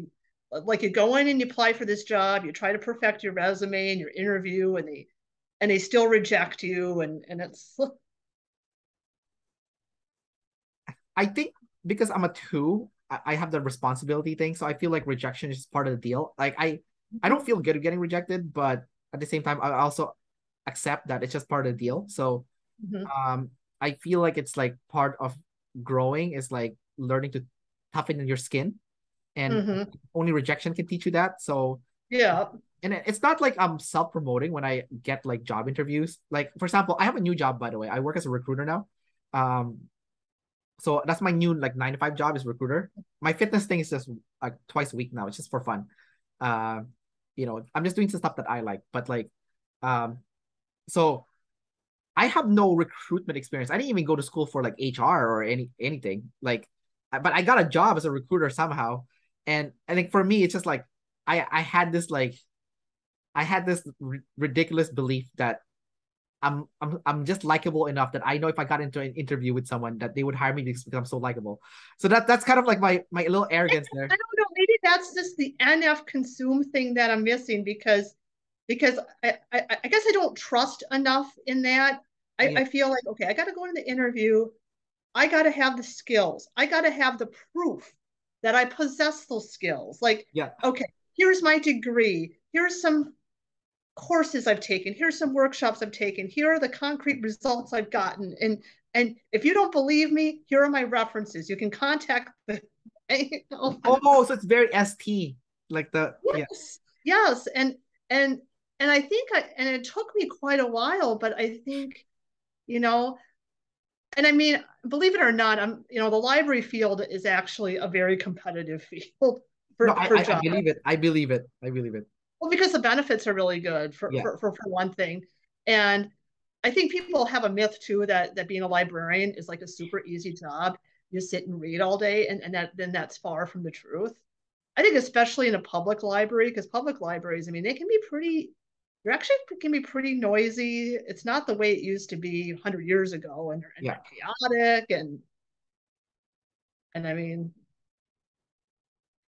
you go in and you apply for this job, you try to perfect your resume and your interview and they still reject you. And it's,
I think because I'm a two, I have the responsibility thing. So I feel like rejection is just part of the deal. Like I don't feel good at getting rejected, but at the same time, I also accept that it's just part of the deal. So
Mhm.
um I feel like it's like part of growing is like learning to toughen your skin, and
Mhm.
only rejection can teach you that. So
Yeah.
and it's not like I'm self-promoting when I get like job interviews. Like for example, I have a new job, by the way. I work as a recruiter now. So that's my new like 9 to 5 job is recruiter. My fitness thing is just like twice a week now. It's just for fun. Uh, I'm just doing some stuff that I like. But like, um, so I have no recruitment experience. I didn't even go to school for like HR or anything. Like, but I got a job as a recruiter somehow. And I think for me, it's just like I had this like I had this ridiculous belief that I'm just likable enough that I know if I got into an interview with someone that they would hire me because I'm so likable. So that's kind of like my little arrogance there.
I don't know. Maybe that's just the NF consume thing that I'm missing because I guess I don't trust enough in that.
Yeah,
I feel like, okay, I got to go into the interview. I got to have the skills. I got to have the proof that I possess those skills. Like,
yeah.
okay, here's my degree. Here's some courses I've taken. Here's some workshops I've taken. Here are the concrete results I've gotten. And if you don't believe me, here are my references. You can contact the you know,
Oh, so it's very ST, like the yeah,
yes, yes. And and I think and it took me quite a while, but I think, you know, and I mean, believe it or not, the library field is actually a very competitive field
no,
for
I
jobs.
believe it. I believe it. I believe it.
Well, because the benefits are really good
Yeah.
for one thing. And I think people have a myth too that being a librarian is like a super easy job. You sit and read all day, and that's far from the truth. I think especially in a public library, because public libraries, I mean, they can be pretty, they're actually can be pretty noisy. It's not the way it used to be 100 years ago, and
Yeah.
they're chaotic and I mean,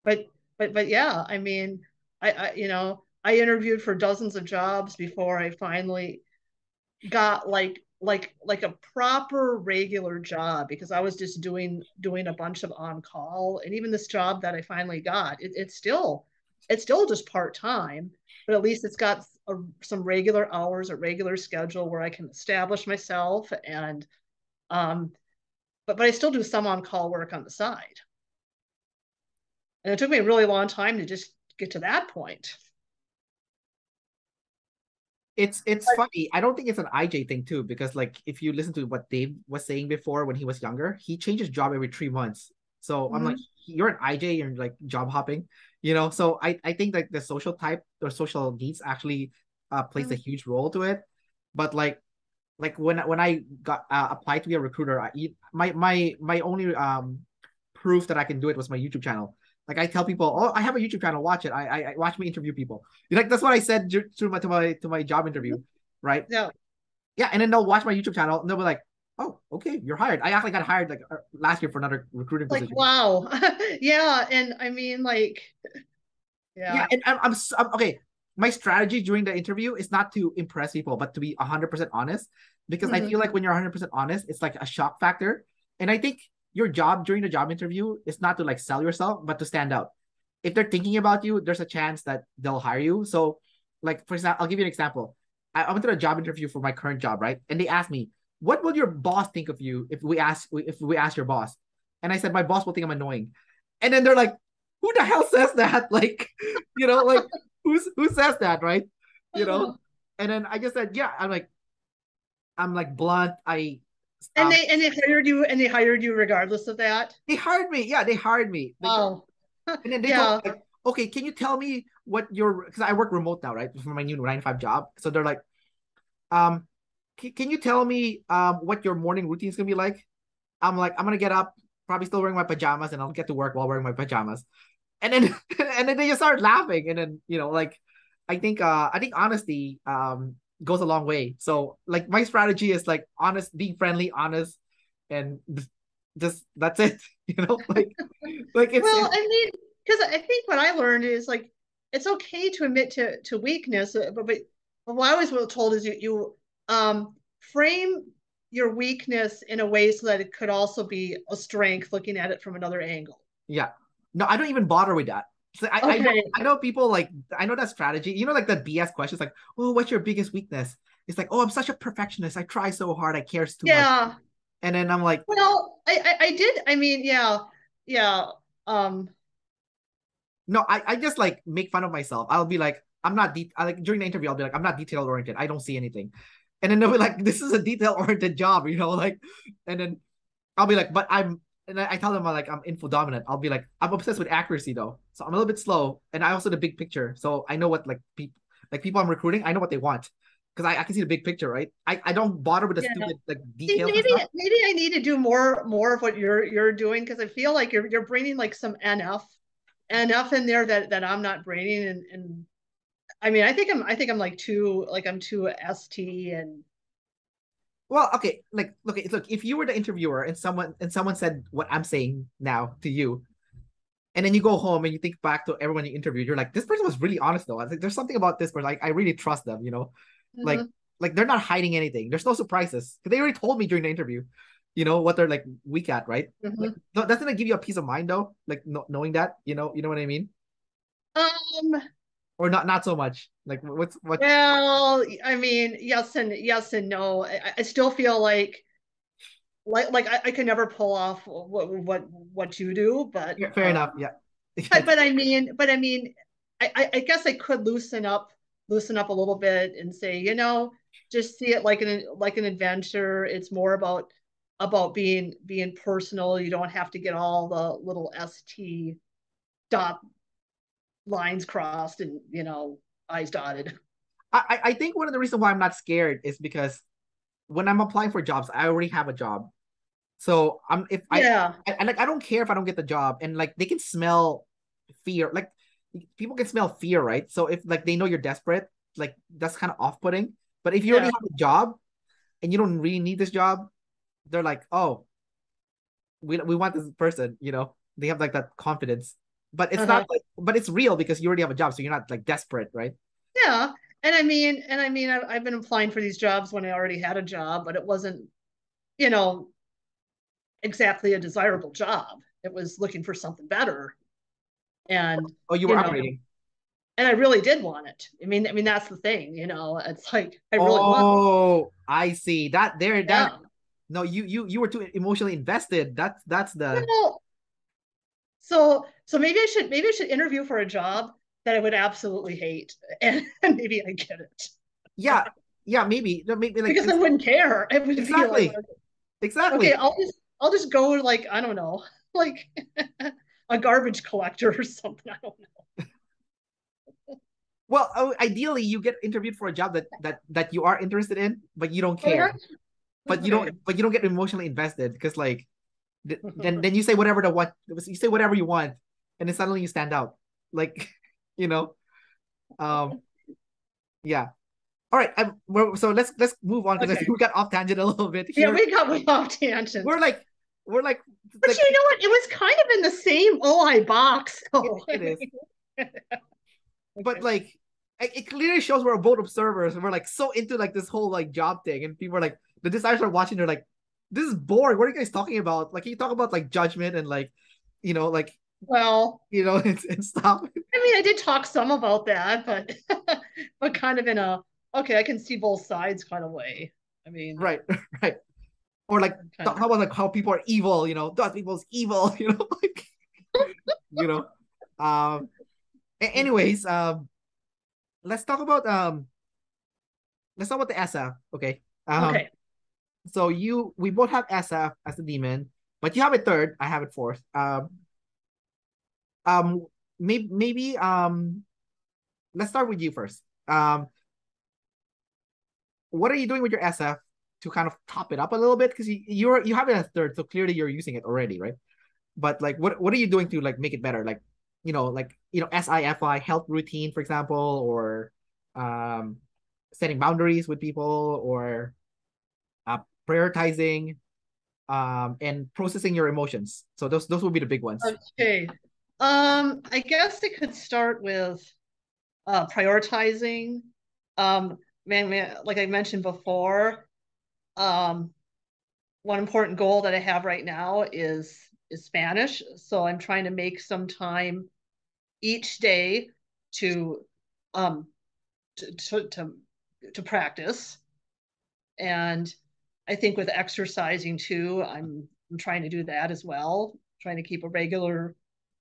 but but yeah, I mean, I interviewed for dozens of jobs before I finally got like a proper regular job because I was just doing a bunch of on call. And even this job that I finally got, it's still just part time, but at least it's got some regular hours, a regular schedule where I can establish myself and um but I still do some on call work on the side. And it took me a really long time to just get to that point.
It's
But,
funny. I don't think it's an IJ thing too, because like if you listen to what Dave was saying before when he was younger, he changes job every 3 months. So I'm like,
mm,
you're an IJ, you're like job hopping, So I think like the social type or social needs actually plays a
mm,
huge role to it. But like when I got applied to be a recruiter, my only proof that I can do it was my YouTube channel. Like I tell people, oh, I have a YouTube channel, watch it. I watch me interview people. Like that's what I said to my job interview, right?
yeah.
Yeah, and then they'll watch my YouTube channel and they'll be like, oh, okay, you're hired. I actually got hired like last year for another recruiting
Like,
position.
wow. Yeah. And I mean, like,
Yeah,
yeah.
and I'm okay. My strategy during the interview is not to impress people, but to be 100% honest, because I
Mhm.
feel like when you're 100% honest, it's like a shock factor. And I think your job during the job interview is not to like sell yourself, but to stand out. If they're thinking about you, there's a chance that they'll hire you. So, like for example, I'll give you an example. I went to a job interview for my current job, right? And they asked me, "What will your boss think of you if we ask your boss?" And I said, "My boss will think I'm annoying." And then they're like, "Who the hell says that?" Like, like who says that, right? You know? And then I just said, yeah, I'm like blunt.
And they hired you regardless of that.
They hired me. Yeah, they hired me. Like
Oh.
And then they told
Yeah.
me, like, okay, can you tell me what your, because I work remote now, right? For my new 9 to 5 job. So they're like, um, can you tell me what your morning routine is gonna be like? I'm like, I'm gonna get up, probably still wearing my pajamas, and I'll get to work while wearing my pajamas. And then and then they just start laughing. And then, like, I think honesty goes a long way. So like my strategy is like honest, being friendly, honest, and just that's it. Like
Well, I mean, because I think what I learned is like it's okay to admit to weakness, but what I was told is you frame your weakness in a way so that it could also be a strength, looking at it from another angle.
yeah. No, I don't even bother with that. So
Okay.
I know people, like, I know that strategy. Like the BS questions, like, oh, what's your biggest weakness? It's like, oh, I'm such a perfectionist. I try so hard. I cares too much.
Yeah.
And then I'm like,
Well, I did. I mean, yeah, yeah. Um,
no, I just like make fun of myself. I'll be like, I'm not like during the interview, I'll be like, I'm not detail oriented. I don't see anything. And then they'll be like, this is a detail oriented job, like, and then I'll be like, but and I tell them, I'm info dominant. I'll be like, I'm obsessed with accuracy though. So I'm a little bit slow. And I also the big picture. So I know what, people I'm recruiting, I know what they want. Because I can see the big picture, right? I don't bother with the
yeah.
stupid like
See,
details and
maybe
stuff.
maybe I need to do more of what you're doing because I feel like you're bringing like some NF in there that I'm not bringing and I mean I think I'm I'm too ST and
Well, okay, like, look, if you were the interviewer and someone said what I'm saying now to you, and then you go home and you think back to everyone you interviewed, you're like, this person was really honest though. I was like, there's something about this person, like, I really trust them, like
Mhm.
they're not hiding anything. There's no surprises. They already told me during the interview, what they're like weak at, right? Like,
Mhm.
doesn't it give you a peace of mind though? Like, knowing that, you know what I mean?
Um,
Or not so much. Like, what?
well, I mean, yes and no. I still feel like I can never pull off what you do,
Yeah, fair enough. Yeah.
but I mean, I guess I could loosen up a little bit and say, just see it like an adventure. It's more about being personal. You don't have to get all the little ST dot lines crossed and I's dotted.
I think one of the reasons why I'm not scared is because when I'm applying for jobs, I already have a job. So I'm if
Yeah,
like, I don't care if I don't get the job, and like they can smell fear. Like, people can smell fear, right? So if like they know you're desperate, like that's kind of off-putting. But if you already
yeah,
have a job and you don't really need this job, they're like, oh, we want this person. They have like that confidence. But it's not
uh-huh.
like, but it's real because you already have a job, so you're not like desperate, right?
Yeah. And I mean, I've been applying for these jobs when I already had a job, but it wasn't, you know, exactly a desirable job. It was looking for something better. And,
Oh, you
you
were
know,
upgrading.
and I really did want it. I mean, that's the thing, it's like I really want it.
Oh, I see. That
Yeah.
no, you were too emotionally invested. That's the
Well, so maybe I should interview for a job that I would absolutely hate. And maybe I get it.
yeah, yeah, maybe. No, maybe like
Because I wouldn't care. It would be like,
exactly.
okay,
Exactly.
I'll just go like, I don't know, like a garbage collector or something. I don't
Well, ideally you get interviewed for a job that you are interested in, but you don't
know.
care. But you
Okay.
don't but you don't get emotionally invested because, like, then you say whatever you say whatever you want, and then suddenly you stand out. Like, you know. Um yeah. All right. So let's move on because I think
Okay.
we got off tangent a little bit
Yeah,
here.
we got way off tangent.
We're like we're like
But
like
you know what? It was kind of in the same OI box.
it,
So I
it is.
mean,
But
okay.
like it clearly shows we're both observers and we're like so into like this whole like job thing, and people are like, the designers are watching, they're like, this is boring, what are you guys talking about? Like, can you talk about like judgment and like, like,
Well,
and stuff.
I mean, I did talk some about that, but but kind of in a okay, I can see both sides kind of way. I mean,
Right. Right. Or like,
kind
talk
of.
about like how people are evil, those people's evil. Like, you know anyways, let's talk about the SF. Okay.
Okay.
So we both have SF as the demon, but you have it third, I have it fourth. Um, maybe let's start with you first. What are you doing with your SF to kind of top it up a little bit? Because you have it as third, so clearly you're using it already, right? But like, what are you doing to like make it better? Like, SIFI health routine, for example, or um, setting boundaries with people, or prioritizing, and processing your emotions. So those would be the big ones.
Okay. I guess it could start with prioritizing. Like I mentioned before, um, one important goal that I have right now is Spanish. So I'm trying to make some time each day to um to to to, to practice. And I think with exercising too, I'm trying to do that as well, trying to keep a regular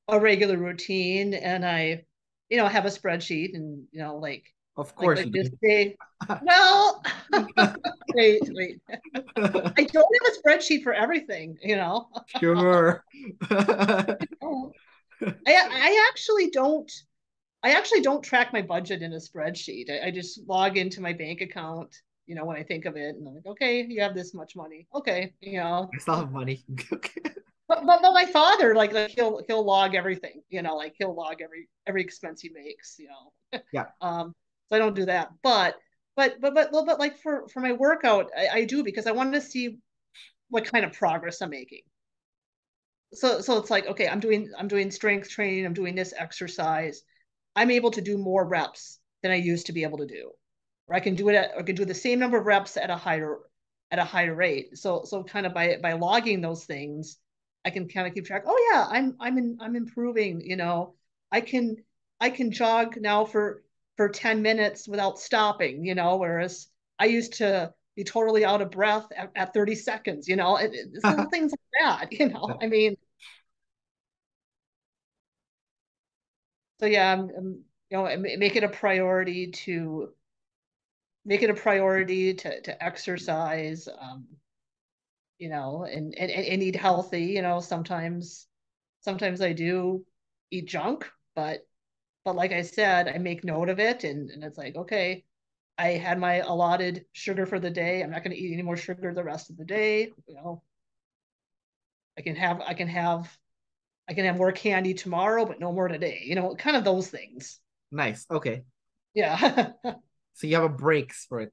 routine. And I, have a spreadsheet and,
Of
like
course
like
you
this
do.
day. Well, wait. I don't have a spreadsheet for everything.
Sure.
Oh, I actually don't. I actually don't track my budget in a spreadsheet. I just log into my bank account, when I think of it, and I'm like, okay, you have this much money. Okay.
I still have money.
But my father, like he'll log everything, like he'll log every expense he makes.
Yeah,
So I don't do that. But like for my workout, I do because I want to see what kind of progress I'm making. So it's like, okay, I'm doing strength training, I'm doing this exercise. I'm able to do more reps than I used to be able to do. Or I can do the same number of reps at a higher rate. So kind of by logging those things, I can kind of keep track. Oh yeah, I'm improving. I can I can jog now for 10 minutes without stopping, whereas I used to be totally out of breath at 30 seconds. It's little things like that. I mean, so yeah, make it a priority to exercise, and eat healthy. Sometimes I do eat junk, but like I said, I make note of it, and it's like, okay, I had my allotted sugar for the day. I'm not going to eat any more sugar the rest of the day. I can have I can have I can have more candy tomorrow, but no more today. Kind of those things.
nice. Okay.
Yeah.
So you have a breaks for it.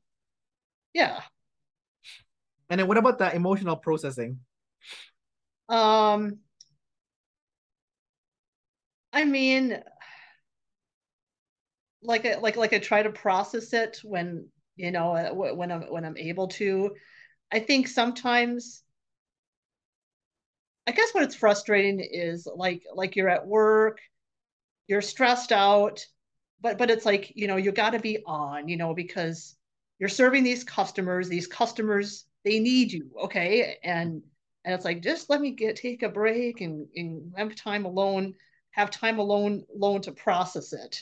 Yeah.
And then what about the emotional processing?
Um, I mean, like I try to process it when I'm able to. I think sometimes, I guess what it's frustrating is like you're at work, you're stressed out, but it's like, you got to be on, because you're serving these customers, they need you, okay? And it's like, just let me take a break and have time alone to process it.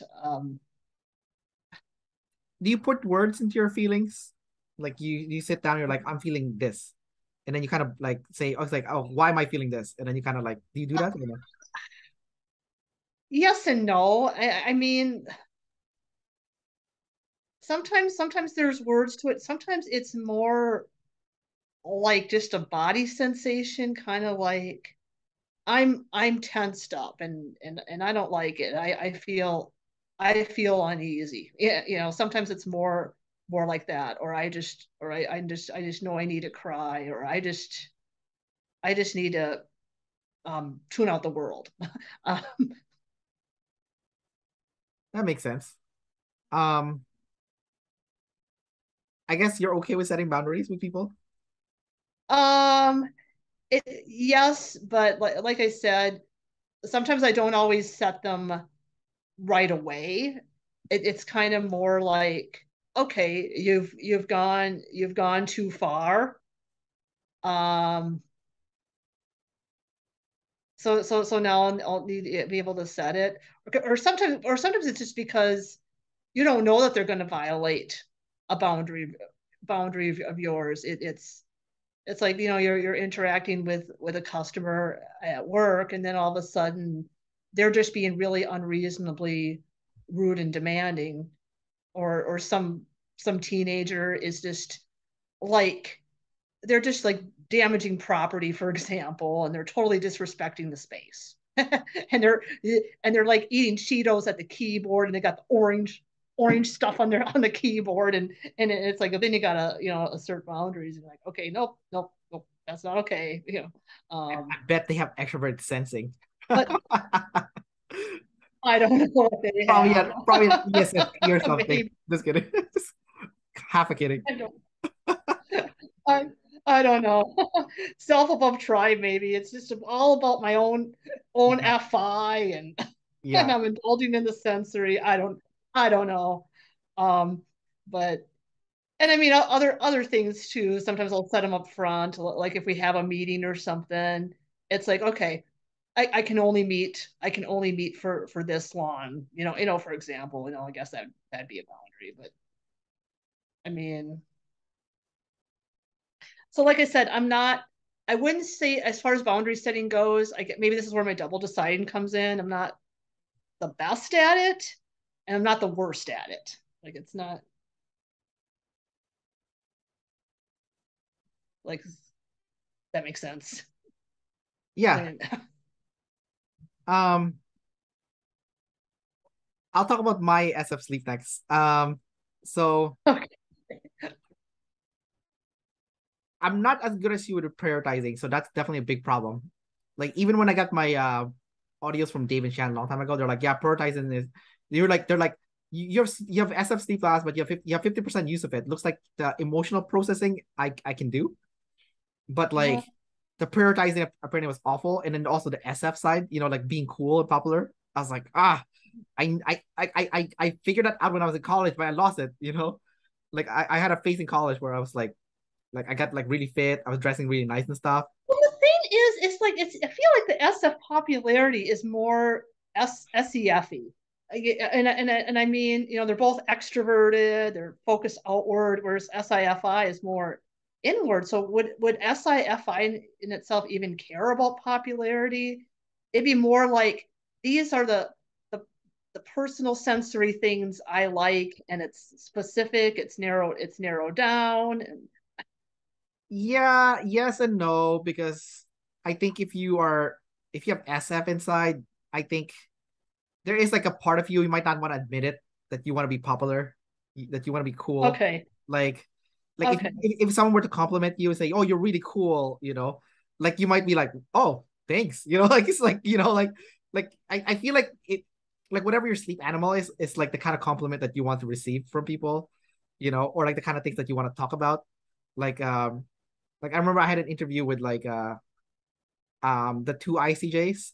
Do you put words into your feelings? Like you sit down, you're like, I'm feeling this. And then you kind of like say, oh, it's like, oh, why am I feeling this? And then you kind of like, do you do that? Or no?
Yes and no. I mean, sometimes there's words to it. Sometimes it's more like just a body sensation, kind of like I'm tensed up and I don't like it. I feel uneasy. Yeah, sometimes it's more like that, or I just know I need to cry, or I just need to tune out the world. um,
That makes sense. Um, I guess you're okay with setting boundaries with people.
um yes, but like I said, sometimes I don't always set them right away. It's kind of more like, okay, you've gone too far. Um, so now I'll need to be able to set it, or sometimes it's just because you don't know that they're going to violate a boundary of yours. It's like, you're interacting with a customer at work, and then all of a sudden they're just being really unreasonably rude and demanding, or some teenager is just like they're just like damaging property, for example, and they're totally disrespecting the space. and they're like eating Cheetos at the keyboard, and they got the orange stuff on the keyboard, and it's like then you gotta assert boundaries and like, okay, nope, nope, nope, that's not okay.
I bet they have extrovert sensing.
But I don't know what they
Probably
have.
probably an ESFP or something.
Maybe.
Just kidding. Half a kidding.
I don't, I, I don't know. Self above tribe, maybe. It's just all about my own
Yeah.
FI, and and
Yeah.
I'm indulging in the sensory. I don't know. Um, but and I mean other things too. Sometimes I'll set them up front, like if we have a meeting or something. It's like, okay, I can only meet for this long. For example, I guess that'd be a boundary. But I mean, so like I said, I wouldn't say as far as boundary setting goes, I get maybe this is where my double deciding comes in. I'm not the best at it, and I'm not the worst at it. Like it's not like that makes sense.
Yeah.
And
Um, I'll talk about my SF sleep next. So
okay.
I'm not as good as you with prioritizing, so that's definitely a big problem. Like even when I got my audios from Dave and Shannon a long time ago, they're like, yeah, prioritizing is they're like you have SF sleep class, but you have 50% use of it. Looks like the emotional processing I can do, but
Uh-huh.
like the prioritizing apparently was awful. And then also the SF side, like being cool and popular. I was like, I figured that out when I was in college, but I lost it. Like I had a phase in college where I was like I got like really fit. I was dressing really nice and stuff.
Well, the thing is, it's like I feel like the SF popularity is more SEFy. And I mean, they're both extroverted, they're focused outward, whereas SIFI is more inward. So would SIFI in itself even care about popularity? It'd be more like these are the the personal sensory things I like, and it's specific, it's narrowed down, and
Yeah, yes and no, because I think if you have SF inside, I think there is like a part of you might not want to admit it that you want to be popular, that you want to be cool.
okay,
Like like if,
okay.
if if someone were to compliment you and say, "Oh, you're really cool," like you might be like, "Oh, thanks." Like it's like, like I feel like it like whatever your sleep animal is like the kind of compliment that you want to receive from people, or like the kind of things that you want to talk about. Like like I remember I had an interview with like the two ICJs,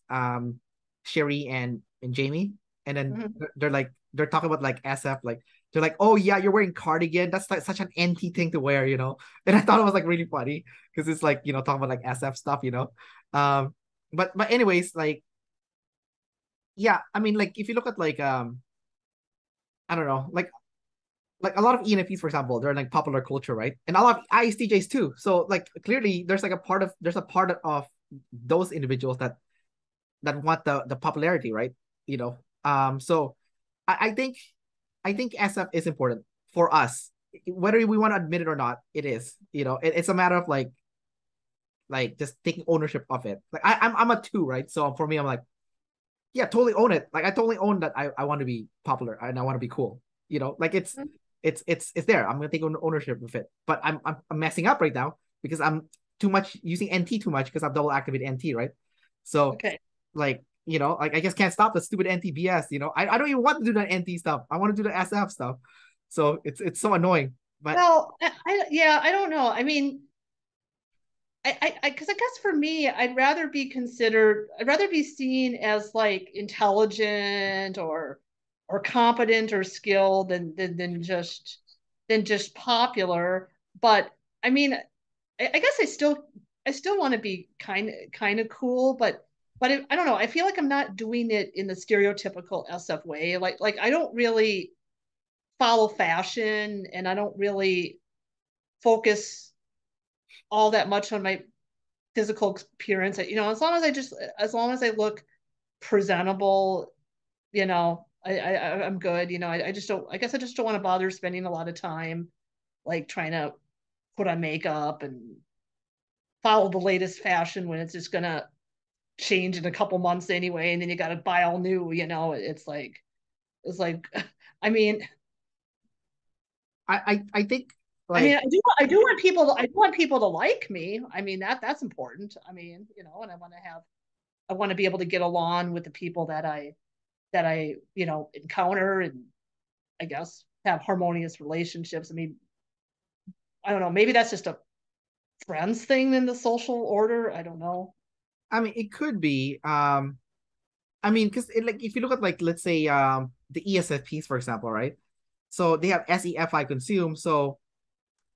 Sherry and Jamie, and then
Mhm.
they're talking about like SF, like they're like, oh yeah, you're wearing cardigan. That's like such an NT thing to wear. And I thought it was like really funny because it's like talking about like SF stuff. Um, but anyways, like yeah, I mean like if you look at like I don't know, like a lot of ENFPs, for example, they're like popular culture, right? And a lot of ISTJs too. So like clearly there's a part of those individuals that want the popularity, right? So I think SF is important for us, whether we want to admit it or not. It is, it's a matter of like just taking ownership of it. Like I'm a two, right? So for me, I'm like, yeah, totally own it. Like I totally own that I want to be popular and I want to be cool. Like it's there. I'm gonna take ownership of it. But I'm messing up right now because I'm too much using NT too much because I'm double activated NT, right? So
Okay.
like like I just can't stop the stupid NT BS. I don't even want to do that NT stuff. I want to do the SF stuff. So it's so annoying. But
Well, yeah, I don't know. I mean, because I guess for me, I'd rather be seen as like intelligent or competent or skilled than just popular. But I mean, I guess I still want to be kind of cool, but I don't know. I feel like I'm not doing it in the stereotypical SF way. Like I don't really follow fashion, and I don't really focus all that much on my physical appearance. As long as I look presentable, I'm good. I just don't, I guess I just don't want to bother spending a lot of time like trying to put on makeup and follow the latest fashion when it's just gonna change in a couple months anyway, and then you got to buy all new. It's like, I mean,
I think
I mean,
like
I do want people to like me. I mean, that's important. I mean, and I want to be able to get along with the people that I encounter, and I guess have harmonious relationships. I mean, I don't know, maybe that's just a friends thing in the social order. I don't know.
I mean it could be I mean because like if you look at like let's say the ESFPs for example, right? So they have SEFI consume, so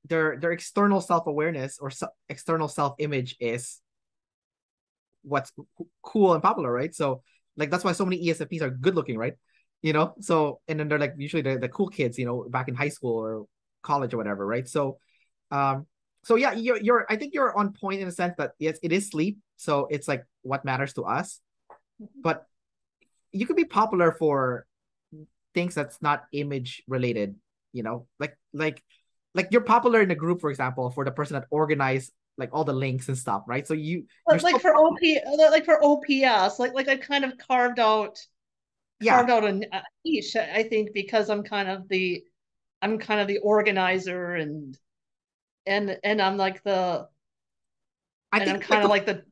their external self-awareness or external self-image is what's cool and popular, right? So like that's why so many ESFPs are good looking, right? So and then they're like usually the cool kids, back in high school or college or whatever, right? Um so yeah, you're I think you're on point in the sense that yes, it is sleep, so it's like what matters to us, but you could be popular for things that's not image related, like you're popular in a group, for example, for the person that organized like all the links and stuff, right? So you're
But
still
like for OPS, like I kind of
yeah.
carved out a niche, I think, because I'm kind of the organizer, and I'm like
I
and I'm
think like
kind of like the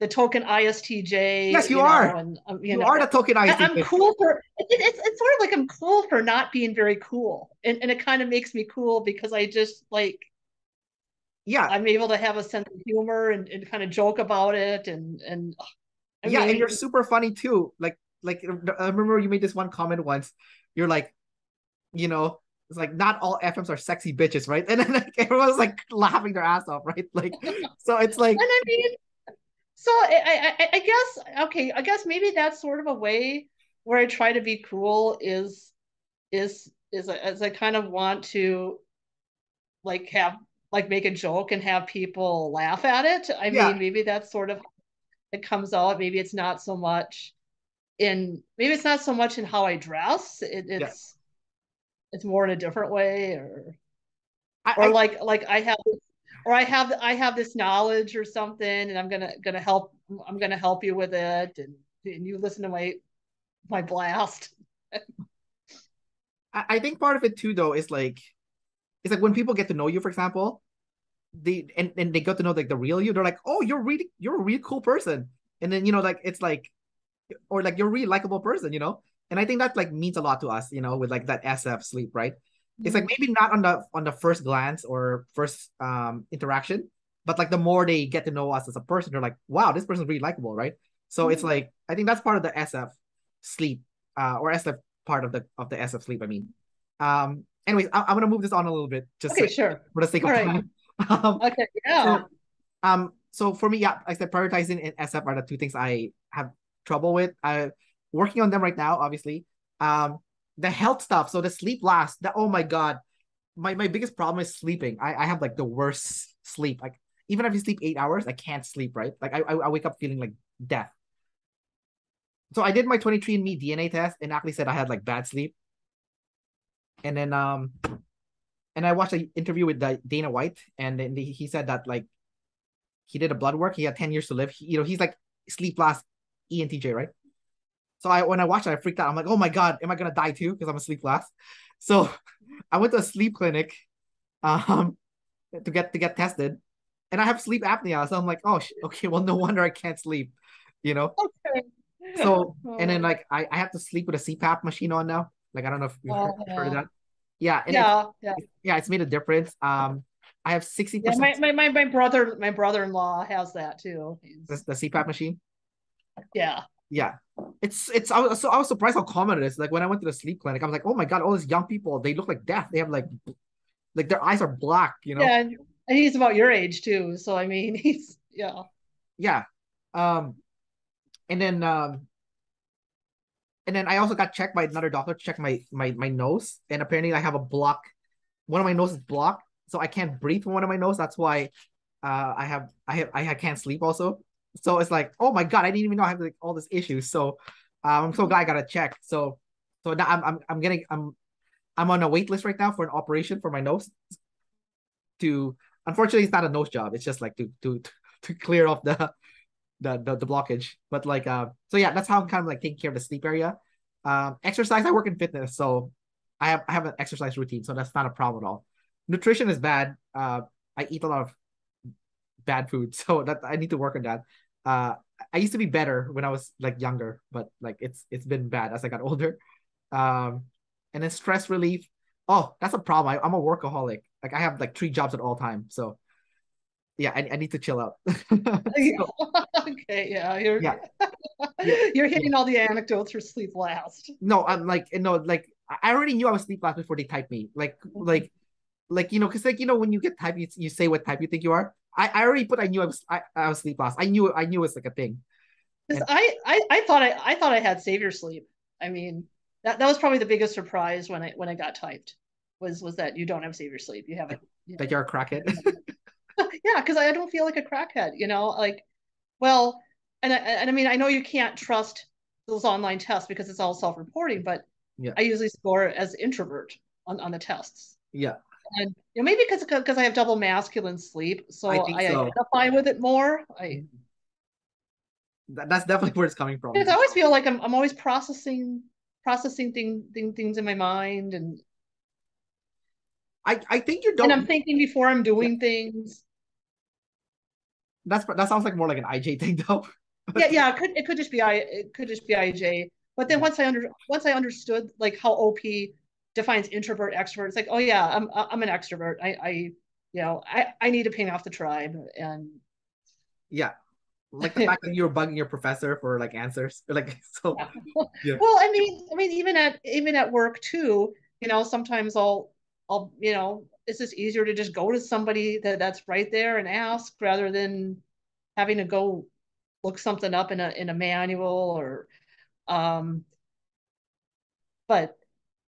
token
yes,
ISTJ,
you are.
and
You are the tokenized
I'm
agent.
cool for it's sort of like I'm cool for not being very cool, and it kind of makes me cool because I just like
Yeah,
I'm able to have a sense of humor and kind of joke about it, and I
yeah, and you're
mean,
super funny too. Like I remember you made this one comment once. You're like, you know, it's like not all FMs are sexy bitches, right? And then like everyone's like laughing their ass off, right? Like, so it's
and
like,
I mean, so I guess okay, I guess maybe that's sort of a way where I try to be cool is as I kind of want to like have like make a joke and have people laugh at it. I
yeah,
mean, maybe that's sort of it comes out. Maybe it's not so much in how I dress.
yeah.
It's more in a different way, or
I
or
think
like I have this knowledge or something, and I'm gonna help you with it, and you listen to my blast.
I think part of it too though is like it's like when people get to know you, for example, and they got to know like the real you, they're like, oh, you're a really cool person. And then like it's like or like you're a really likable person. And I think that like means a lot to us, with like that SF sleep, right? It's like maybe not on the first glance or first interaction, but like the more they get to know us as a person, they're like, wow, this person's really likable, right? So it's like I think that's part of the SF sleep, or SF part of the SF sleep, I mean. Anyways, I'm gonna move this on a little bit, just
Okay,
like
sure.
for the sake
All
of
right.
time. um,
Okay, yeah.
so so for me, yeah, I said prioritizing and SF are the two things I have trouble with. I working on them right now, obviously. The health stuff, so the sleep last, oh my god, my biggest problem is sleeping. I have like the worst sleep. Like even if you sleep 8 hours, I can't sleep, right? Like I wake up feeling like death. So I did my 23andMe DNA test and actually said I had like bad sleep. And then and I watched an interview with Dana White, and then he said that like he did a blood work. He had 10 years to live. He's like sleep last ENTJ, right? So when I watched it, I freaked out. I'm like, oh my god, am I gonna die too? Because I'm a sleep last. So I went to a sleep clinic um to get tested, and I have sleep apnea. So I'm like, oh okay, well no wonder I can't sleep, you know.
Okay.
So and then
Oh,
like I have to sleep with a CPAP machine on now. Like I don't know if you've heard of
yeah.
that. Yeah, and
Yeah, yeah.
it's made a difference. I have
Yeah,
60%
my brother-in-law has that too.
the CPAP machine.
Yeah.
Yeah, I was surprised how common it is. Like when I went to the sleep clinic, I was like, oh my god, all these young people, they look like death. They have like their eyes are black.
Yeah, and he's about your age too. So I mean, he's yeah.
Yeah. Um, and then I also got checked by another doctor to check my nose, and apparently I have a block. One of my noses is blocked, so I can't breathe from one of my nose. That's why I can't sleep also. So it's like, oh my God, I didn't even know I have like all these issues. So I'm so glad I got a check. So now I'm on a wait list right now for an operation for my nose. To Unfortunately, it's not a nose job. It's just like to clear off the blockage. But like so yeah, that's how I'm kind of like taking care of the sleep area. Exercise, I work in fitness, so I have an exercise routine, so that's not a problem at all. Nutrition is bad. I eat a lot of bad food, so that I need to work on that. Uh, I used to be better when I was like younger, but like it's been bad as I got older. Um, and then stress relief. Oh, that's a problem. I'm a workaholic. Like I have like 3 jobs at all time. So yeah, I need to chill out. So,
Okay, yeah, you're
yeah, yeah,
you're
yeah.
hitting all the anecdotes for sleep last.
No, I'm like no, like I already knew I was sleep last before they typed me. Like because like when you get typed, you say what type you think you are. I already put I knew I was sleep last. I knew it was like a thing.
Because
And
I thought I had savior sleep. I mean, that was probably the biggest surprise when I got typed was that you don't have savior sleep. You have it,
that you're a crackhead.
yeah, because I don't feel like a crackhead, like, well, and I mean, I know you can't trust those online tests because it's all self-reporting, but
Yeah,
I usually score as introvert on the tests.
yeah,
And maybe because I have double masculine sleep,
I
so
think
I
so.
identify with it more. I
That's definitely where it's coming from.
Because I always feel like I'm always processing things in my mind,
I think you
and
don't.
I'm thinking before I'm
Yeah,
doing things.
that sounds like more like an IJ thing though.
Yeah,
But
yeah, it could just be IJ. But then
yeah,
once I understood like how OP defines introvert extrovert, it's like, oh yeah, I'm an extrovert. I need to ping off the tribe, and
yeah, like the fact that you're bugging your professor for like answers, like so.
yeah.
Yeah,
Well, I mean, even at work too, sometimes it's just easier to just go to somebody that's right there and ask rather than having to go look something up in a manual or um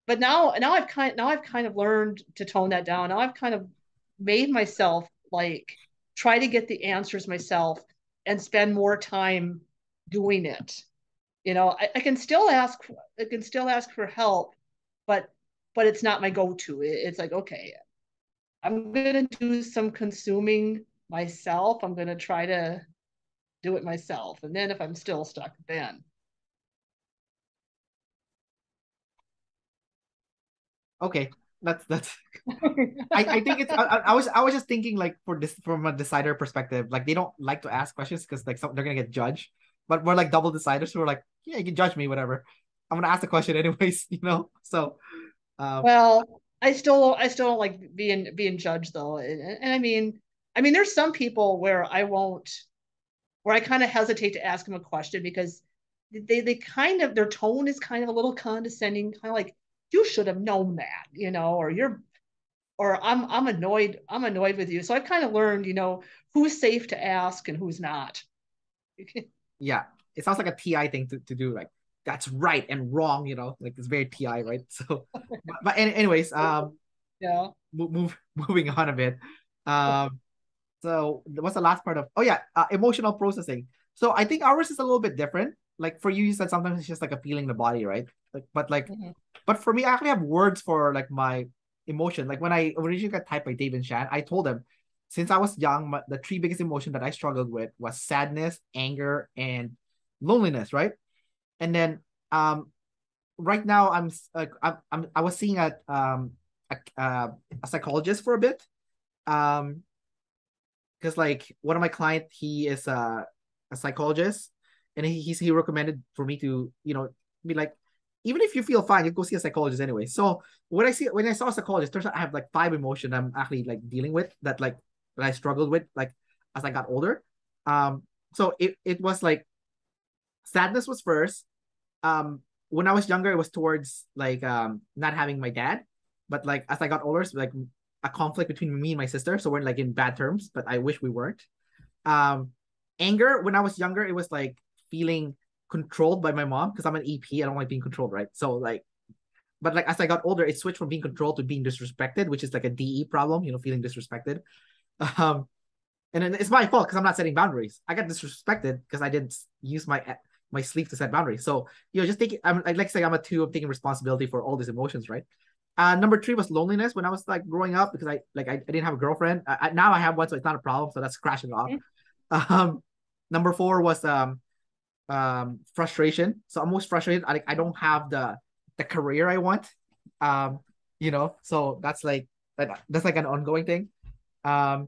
but now I've kind of learned to tone that down. Now I've kind of made myself like try to get the answers myself and spend more time doing it. I can still ask for help, but it's not my go-to. It's like, okay, I'm gonna do some consuming myself. I'm gonna try to do it myself. And then if I'm still stuck, then
okay, that's. I think it's I was just thinking like for this from a decider perspective, like they don't like to ask questions because like they're gonna get judged. But we're like double deciders who are like, yeah, you can judge me, whatever. I'm gonna ask the question anyways, So um
well, I still don't like being judged though. And I mean there's some people where I kind of hesitate to ask them a question because they kind of their tone is kind of a little condescending, kind of like you should have known that, or I'm annoyed with you. So I've kind of learned, who's safe to ask and who's not.
yeah, it sounds like a TI thing to do, like that's right and wrong, like it's very TI, right? So anyways,
Yeah.
moving on a bit. Um So what's the last part of? Oh yeah, emotional processing. So I think ours is a little bit different. Like for you, you said sometimes it's just like a feeling in the body, right?
Mhm.
But for me, I actually have words for like my emotion. Like when I originally got typed by Dave and Shan, I told them since I was young, the 3 biggest emotion that I struggled with was sadness, anger, and loneliness, right? And then right now I was seeing a psychologist for a bit. Um, because like one of my client, he is a psychologist, and he recommended for me to be like, even if you feel fine, you go see a psychologist anyway. So when I saw a psychologist, turns out I have like 5 emotions I'm actually like dealing with that I struggled with like as I got older. Um, so it was like sadness was first. When I was younger, it was towards like not having my dad, but like as I got older, it's like a conflict between me and my sister. So we're like in bad terms, but I wish we weren't. Um, Anger when I was younger, it was like feeling controlled by my mom because I'm an EP. I don't like being controlled, right? So like, but like as I got older, it switched from being controlled to being disrespected, which is like a DE problem, feeling disrespected. Um, And then it's my fault because I'm not setting boundaries. I got disrespected because I didn't use my sleep to set boundaries. So just take it. I'm like I say, I'm a two. I'm taking responsibility for all these emotions, right? Number three was loneliness when I was like growing up because I didn't have a girlfriend. Now I have one, so it's not a problem. So that's scratching off. Um, Number four was frustration. So I'm most frustrated. I don't have the career I want. Um, so that's like an ongoing thing. Um,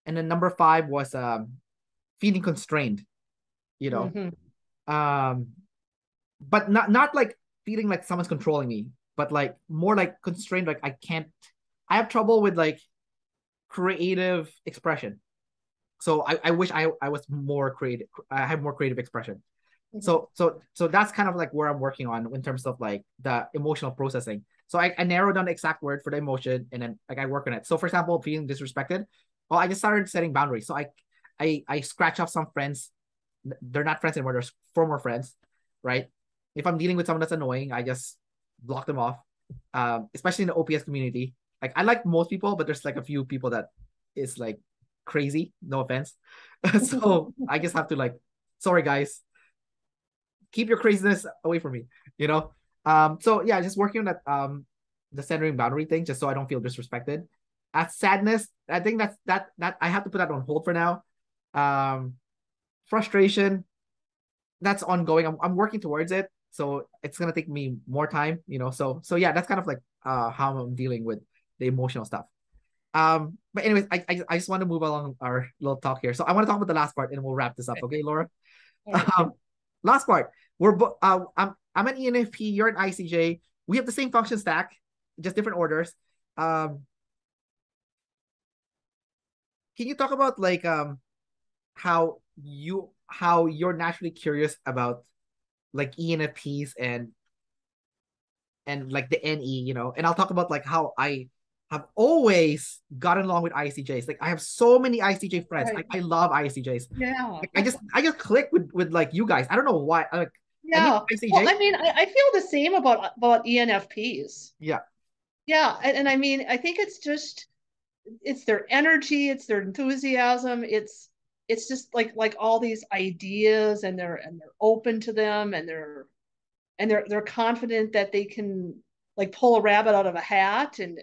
and then number five was feeling constrained, you know. Um, but not like feeling like someone's controlling me, but like more like constrained, like I have trouble with like creative expression. So I wish I was more creative. I have more creative expression. So that's kind of like where I'm working on in terms of like the emotional processing. So I narrowed down the exact word for the emotion and then like I work on it. So for example, feeling disrespected, well, I just started setting boundaries. So I scratch off some friends. They're not friends anymore, they're former friends, right? If I'm dealing with someone that's annoying, I just block them off. Especially in the OPS community. Like I like most people, but there's like a few people that is like crazy, no offense. So I just have to like, sorry guys, keep your craziness away from me, you know. So yeah, just working on that the centering boundary thing, just so I don't feel disrespected. Sadness, I think that I have to put that on hold for now. Frustration, that's ongoing. I'm working towards it, so it's gonna take me more time, you know. So yeah, that's kind of like how I'm dealing with the emotional stuff. But anyways, I just want to move along our little talk here. So I want to talk about the last part, and we'll wrap this up. Okay, Laura.
Right.
Last part. I'm an ENFP. You're an ICJ. We have the same function stack, just different orders. Can you talk about like how you're naturally curious about like ENFPs and like the NE, you know? And I'll talk about like how I have always gotten along with ICJs. Like I have so many ICJ friends.
Right.
I love ICJs.
Yeah.
Like, I just click with like you guys. I don't know why. I mean
Yeah. Well,
ICJ.
I mean, I feel the same about ENFPs.
Yeah.
Yeah, and I mean, I think it's their energy, it's their enthusiasm, it's just like all these ideas, and they're open to them, and they're confident that they can like pull a rabbit out of a hat, and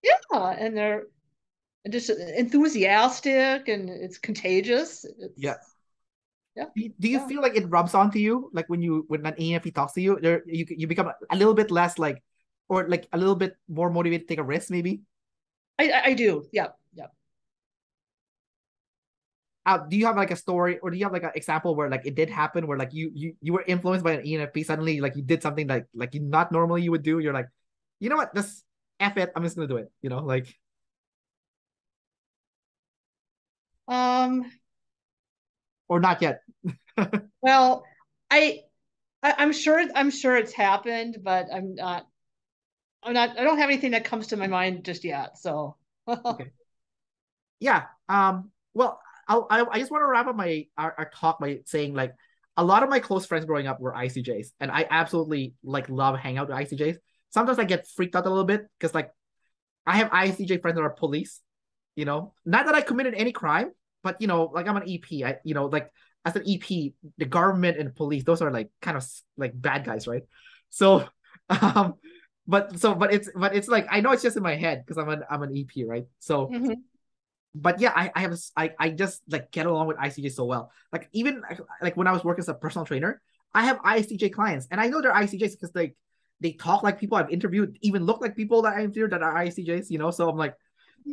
yeah, and they're just enthusiastic, and it's contagious.
Yeah.
It's yeah,
Do you
yeah.
feel like it rubs onto you like when an ENFP talks to you, you become a little bit less like or like a little bit more motivated to take a risk maybe?
I do. Yeah, yeah.
Do you have like a story or do you have like an example where like it did happen where like you were influenced by an ENFP, suddenly like you did something like you not normally you would do, you're like, you know what, just F it, I'm just gonna do it, you know, like
Um,
or not yet.
well, I, I'm sure it's happened, but I don't have anything that comes to my mind just yet. So,
Okay. Yeah. Well, I just want to wrap up our talk by saying like a lot of my close friends growing up were ICJs, and I absolutely like love hanging out with ICJs. Sometimes I get freaked out a little bit because like I have ICJ friends that are police, you know, not that I committed any crime, but you know, like I'm an EP. Like as an EP, the government and police, those are like kind of like bad guys, right? So, um, but it's like I know it's just in my head because I'm an EP, right? So
mhm.
but yeah, I just like get along with ICJ so well. Like even like when I was working as a personal trainer, I have ICJ clients, and I know they're ICJs because they talk like people I've interviewed, even look like people that I interviewed that are ICJs, you know. So I'm like,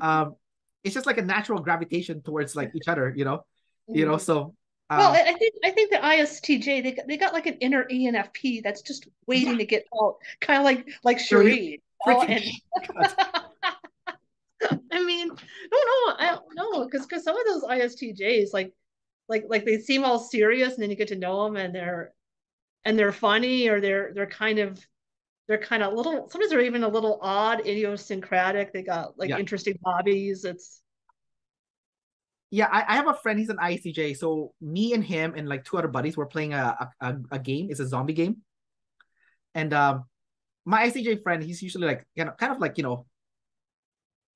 um, it's just like a natural gravitation towards like each other, you know,
Mhm.
So
Well,
um,
I think the ISTJ they got like an inner ENFP that's just
yeah,
waiting to get out, kind of like
really
Cherie. Oh,
freaking
and I mean, I don't know, because some of those ISTJs like they seem all serious, and then you get to know them, and they're funny, or they're kind of little. Sometimes they're even a little odd, idiosyncratic. They got like
yeah.
interesting hobbies. It's
Yeah, I have a friend. He's an ICJ. So me and him and like two other buddies were playing a game. It's a zombie game, and my ICJ friend, he's usually like kind of like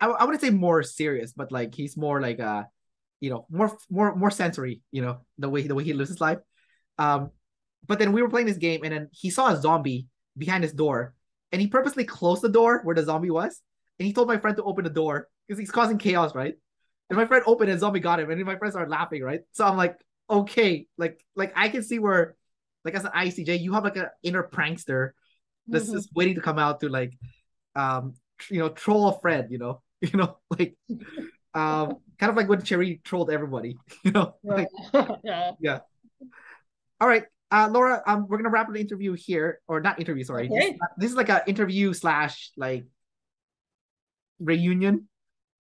I wouldn't say more serious, but like he's more like more sensory, the way he lives his life. Um, but then we were playing this game, and then he saw a zombie behind his door, and he purposely closed the door where the zombie was, and he told my friend to open the door because he's causing chaos, right? And my friend opened, and zombie got him, and then my friends started laughing, right? So I'm like, okay, like I can see where, like as an ISTJ, you have like an inner prankster that's
Mhm.
just waiting to come out to like troll a friend, like kind of like when Cherry trolled everybody,
Yeah.
like
Yeah.
yeah. All right, Laura, we're gonna wrap up the interview here, or not interview, sorry.
Okay.
This is like an interview slash like reunion,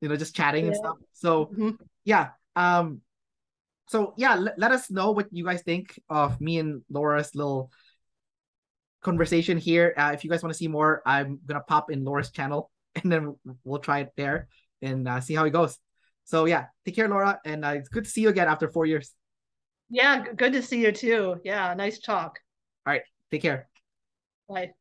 just chatting and
Yeah.
stuff. So
Mhm.
yeah, let us know what you guys think of me and Laura's little conversation here. If you guys want to see more, I'm gonna pop in Laura's channel, and then we'll try it there and see how it goes. So yeah, take care, Laura, and it's good to see you again after 4 years.
Yeah, good to see you too. Yeah, nice talk.
All right, take care.
Bye.